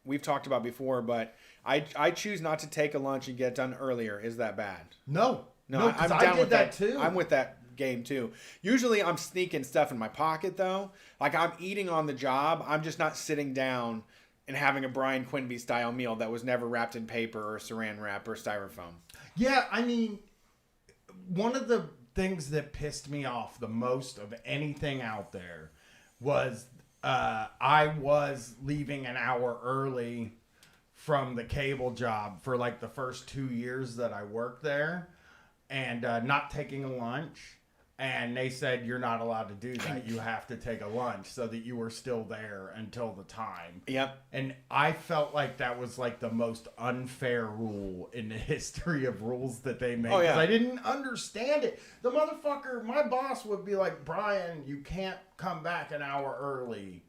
we've talked about before, but I choose not to take a lunch and get done earlier. Is that bad? No, I'm down down with that too. I'm with that game too. Usually I'm sneaking stuff in my pocket though. Like I'm eating on the job. I'm just not sitting down and having a Brian Quinby style meal that was never wrapped in paper or saran wrap or styrofoam. Yeah, I mean, one of the things that pissed me off the most of anything out there was I was leaving an hour early from the cable job for like the first 2 years that I worked there, and not taking a lunch. And they said, you're not allowed to do that. You have to take a lunch, so that you were still there until the time. Yep. And I felt like that was like the most unfair rule in the history of rules that they made. Oh, yeah. I didn't understand it. The motherfucker, my boss would be like, Brian, you can't come back an hour early,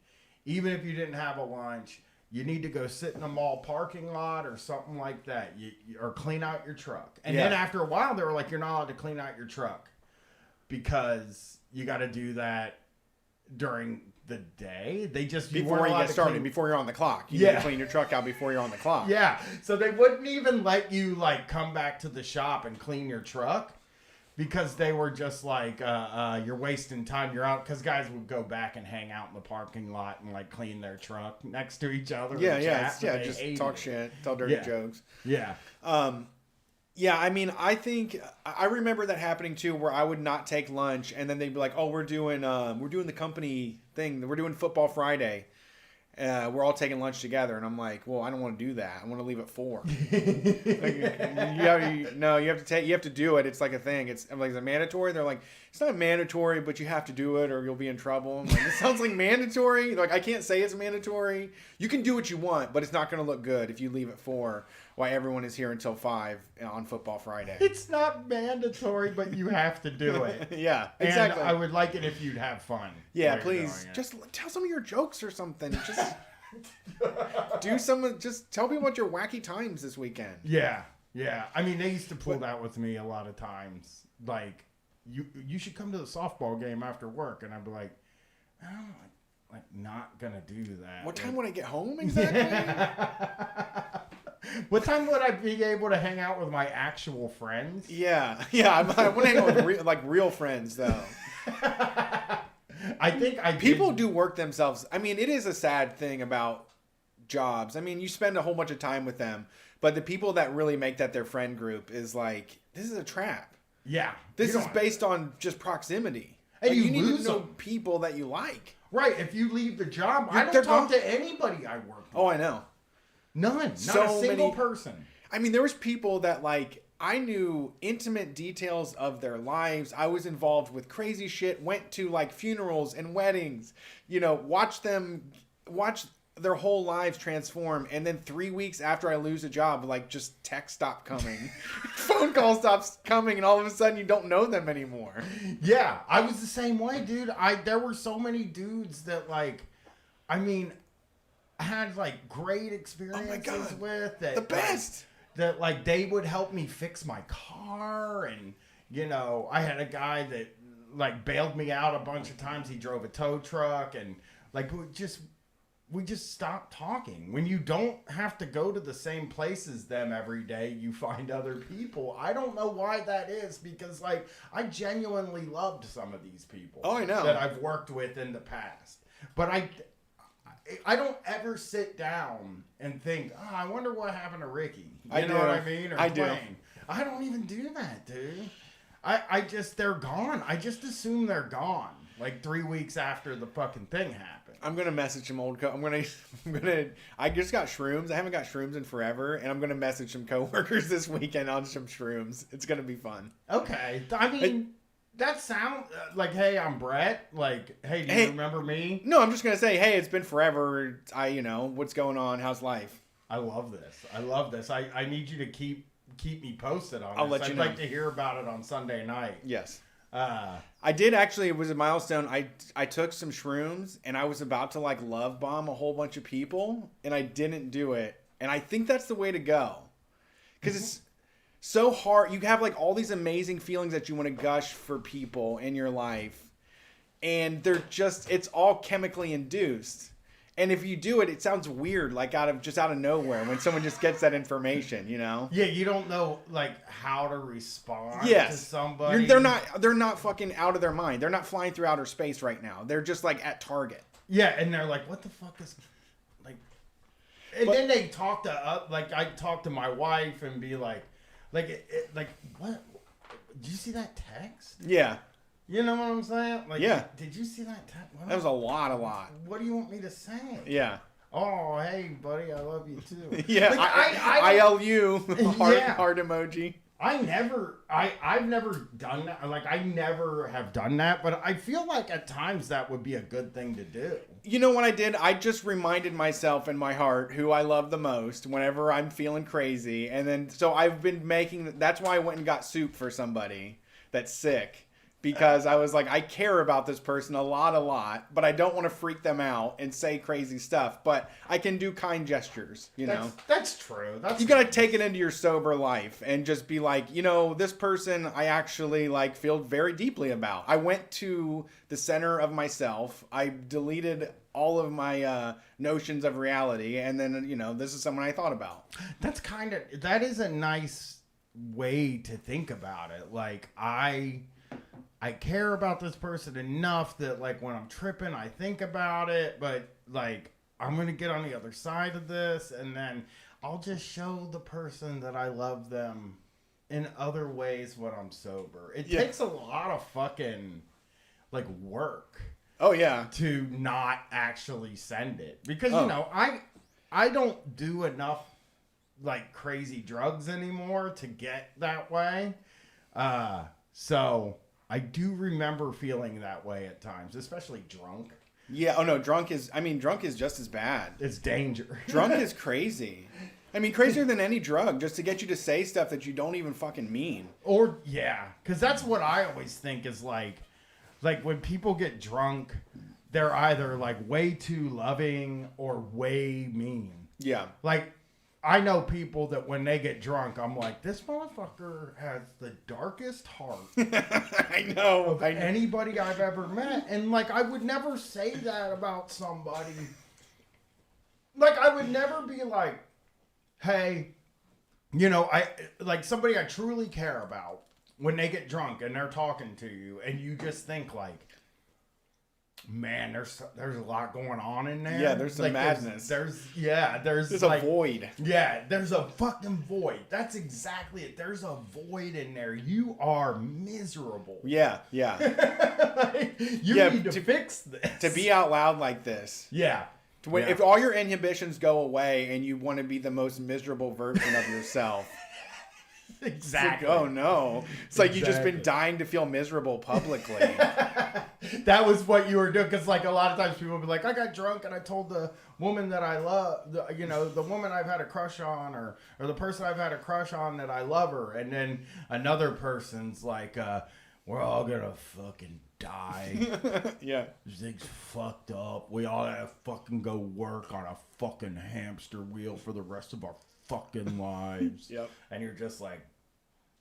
even if you didn't have a lunch. You need to go sit in a mall parking lot or something like that, or clean out your truck. And then after a while, they were like, you're not allowed to clean out your truck, because you got to do that during the day. They just before you get started, before you're on the clock. You need to clean your truck out before you're on the clock. Yeah, so they wouldn't even let you like come back to the shop and clean your truck, because they were just like, you're wasting time. You're out, because guys would go back and hang out in the parking lot and like clean their truck next to each other. Just talk shit, tell dirty jokes. Yeah. Yeah, I mean, I remember that happening too, where I would not take lunch, and then they'd be like, "Oh, we're doing the company thing. We're doing Football Friday. We're all taking lunch together." And I'm like, "Well, I don't want to do that. I want to leave at 4." You have to do it. It's like a thing. I'm like, is it mandatory? They're like, it's not mandatory, but you have to do it, or you'll be in trouble. I'm like, this sounds like mandatory. Like, I can't say it's mandatory. You can do what you want, but it's not going to look good if you leave at 4. Why everyone is here until 5 on Football Friday. It's not mandatory, but you have to do it. Yeah, exactly. And I would like it if you'd have fun. Yeah, please. Just tell some of your jokes or something. Just just tell people about your wacky times this weekend. Yeah. I mean, they used to pull that with me a lot of times. Like, you should come to the softball game after work. And I'd be like, I'm not going to do that. What time would I get home exactly? What time would I be able to hang out with my actual friends? Yeah. I want to hang out with real friends, though. I think people do work themselves. I mean, it is a sad thing about jobs. I mean, you spend a whole bunch of time with them, but the people that really make that their friend group is like, this is a trap. Yeah. This is based on just proximity. And you need lose to know them. people that you like. Right. If you leave the job, I don't talk to anybody I work with. Oh, I know. None. Not So a single many person. I mean, there was people that I knew intimate details of their lives. I was involved with crazy shit, went to funerals and weddings, watch their whole lives transform. And then 3 weeks after I lose a job, just text stop coming, phone call stops coming. And all of a sudden you don't know them anymore. Yeah. I was the same way, dude. There were so many dudes that I had great experiences with that. The best. That they would help me fix my car, and I had a guy that bailed me out a bunch of times. He drove a tow truck, and we just stopped talking. When you don't have to go to the same places them every day, you find other people. I don't know why that is, because I genuinely loved some of these people. Oh, I know. That I've worked with in the past, but I don't ever sit down and think, I wonder what happened to Ricky. You know what I mean? Or I Dwayne. do. I don't even do that, dude. They're gone. I just assume they're gone. 3 weeks after the fucking thing happened. I'm gonna message some old. I just got shrooms. I haven't got shrooms in forever, and I'm gonna message some coworkers this weekend on some shrooms. It's gonna be fun. Okay, I mean. That sound hey, I'm Brett. Hey, do you remember me? No, I'm just gonna say, hey, it's been forever. What's going on? How's life? I love this. I need you to keep me posted on I'll this. let you know. I'd like to hear about it on Sunday night. Yes. I did actually. It was a milestone. I took some shrooms, and I was about to love bomb a whole bunch of people, and I didn't do it. And I think that's the way to go, because it's so hard. You have all these amazing feelings that you want to gush for people in your life, and it's all chemically induced. And if you do it, it sounds weird, out of nowhere when someone just gets that information, Yeah, you don't know how to respond to somebody. They're not fucking out of their mind. They're not flying through outer space right now. They're just at Target. Yeah, and they're like, what the fuck is then they talk to I talk to my wife and be what? Did you see that text? Yeah. You know what I'm saying? Yeah. Did you see that text? That was a lot. What do you want me to say? Yeah. Oh, hey, buddy, I love you too. Yeah. ILU heart emoji. I've never done that. I never have done that, but I feel at times that would be a good thing to do. You know what I did? I just reminded myself in my heart who I love the most whenever I'm feeling crazy. And then, so I've been that's why I went and got soup for somebody that's sick. Because I was I care about this person a lot, but I don't want to freak them out and say crazy stuff. But I can do kind gestures, know. That's true. You got to take it into your sober life and just be this person I actually feel very deeply about. I went to the center of myself. I deleted all of my notions of reality, and then this is someone I thought about. That is a nice way to think about it. I care about this person enough that when I'm tripping, I think about it, but I'm going to get on the other side of this, and then I'll just show the person that I love them in other ways when I'm sober. It Yeah. takes a lot of fucking like work Oh yeah. to not actually send it because Oh. you know I don't do enough like crazy drugs anymore to get that way. So I do remember feeling that way at times, especially drunk. Yeah. Oh no, drunk is just as bad. It's danger. Drunk is crazy. I mean, crazier than any drug, just to get you to say stuff that you don't even fucking mean. Or yeah, because that's what I always think is like when people get drunk, they're either like way too loving or way mean. Yeah. Like I know people that when they get drunk, I'm like, this motherfucker has the darkest heart I know. of anybody I've ever met, and like I would never say that about somebody. Like I would never be like, hey, you know, I like somebody I truly care about when they get drunk and they're talking to you and you just think like, man, there's a lot going on in there. Yeah, there's some like, madness. There's a void. Yeah, there's a fucking void. That's exactly it. There's a void in there. You are miserable. Yeah. You Yeah, need to fix this. To be out loud like this. Yeah. When, Yeah. If all your inhibitions go away and you want to be the most miserable version of yourself, Exactly. it's like, oh no. It's like you've just been Exactly. dying to feel miserable publicly. That was what you were doing, because like a lot of times people will be like, I got drunk and I told the woman that I love, the woman I've had a crush on, or the person I've had a crush on that I love her, and then another person's like, we're all gonna fucking die. Yeah. This thing's fucked up. We all gotta fucking go work on a fucking hamster wheel for the rest of our fucking lives. Yep. And you're just like,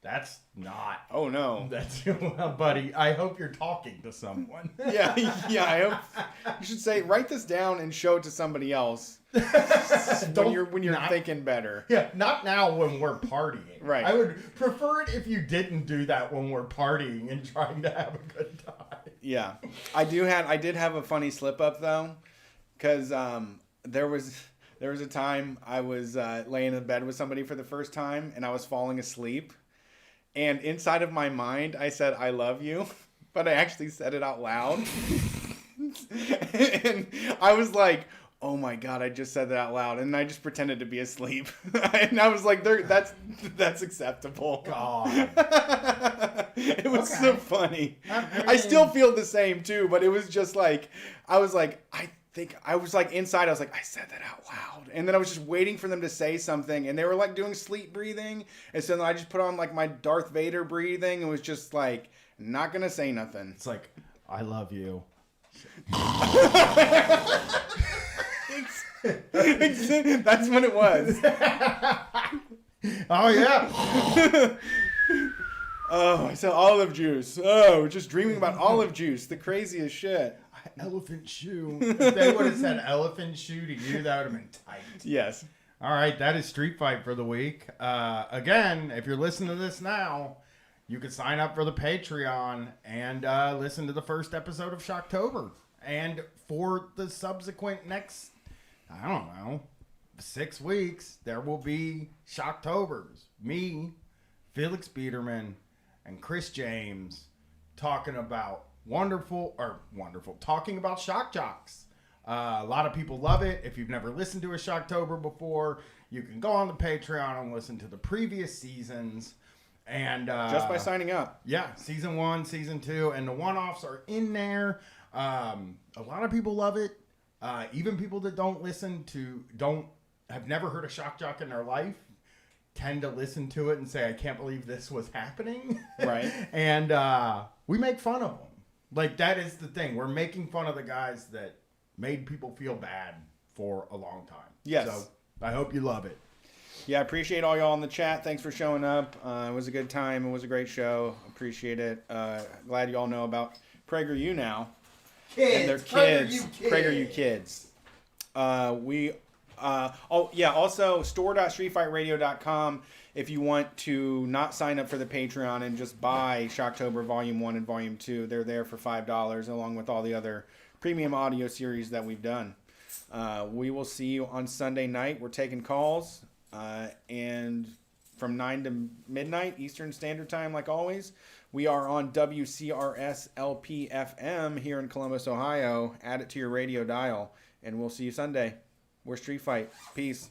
that's not. Oh no. That's well, buddy. I hope you're talking to someone. Yeah. I hope you should say, write this down and show it to somebody else when you're not- thinking better. Yeah, not now when we're partying. Right. I would prefer it if you didn't do that when we're partying and trying to have a good time. Yeah, I did have a funny slip up though, because there was a time I was laying in bed with somebody for the first time and I was falling asleep, and inside of my mind I said I love you, but I actually said it out loud, and I was like, oh my god, I just said that out loud, and I just pretended to be asleep, and I was like, that's acceptable. God. It was Okay. so funny. I I still feel the same too, but it was just like, I was like inside, I was like, I said that out loud. And then I was just waiting for them to say something, and they were like doing sleep breathing. And so then I just put on like my Darth Vader breathing and was just like, not gonna say nothing. It's like, I love you. That's what it was. Oh yeah. Oh, I said olive juice. Oh, just dreaming about olive juice. The craziest shit. Elephant shoe. If they would have said elephant shoe to you, that would have been tight. Yes. All right, that is Street Fight for the week. Again, if you're listening to this now, you can sign up for the Patreon and listen to the first episode of Shocktober. And for the subsequent next, I don't know, 6 weeks, there will be Shocktobers. Me, Felix Biederman, and Chris James talking about talking about shock jocks. A lot of people love it. If you've never listened to a Shocktober before, you can go on the Patreon and listen to the previous seasons. And Just by signing up. yeah, season 1, season 2, and the one-offs are in there. A lot of people love it. Even people that have never heard a shock jock in their life tend to listen to it and say, I can't believe this was happening. Right. And we make fun of them. Like, that is the thing. We're making fun of the guys that made people feel bad for a long time. Yes. So I hope you love it. Yeah, I appreciate all y'all in the chat. Thanks for showing up. It was a good time. It was a great show. Appreciate it. Glad you all know about PragerU now. And their kids. PragerU kids. Also store.streetfightradio.com if you want to not sign up for the Patreon and just buy Shocktober Volume 1 and Volume 2. They're there for $5 along with all the other premium audio series that we've done. We will see you on Sunday night. We're taking calls. And from 9 to midnight Eastern Standard Time, like always. We are on WCRS LP FM here in Columbus, Ohio. Add it to your radio dial, and we'll see you Sunday. We're Street Fight. Peace.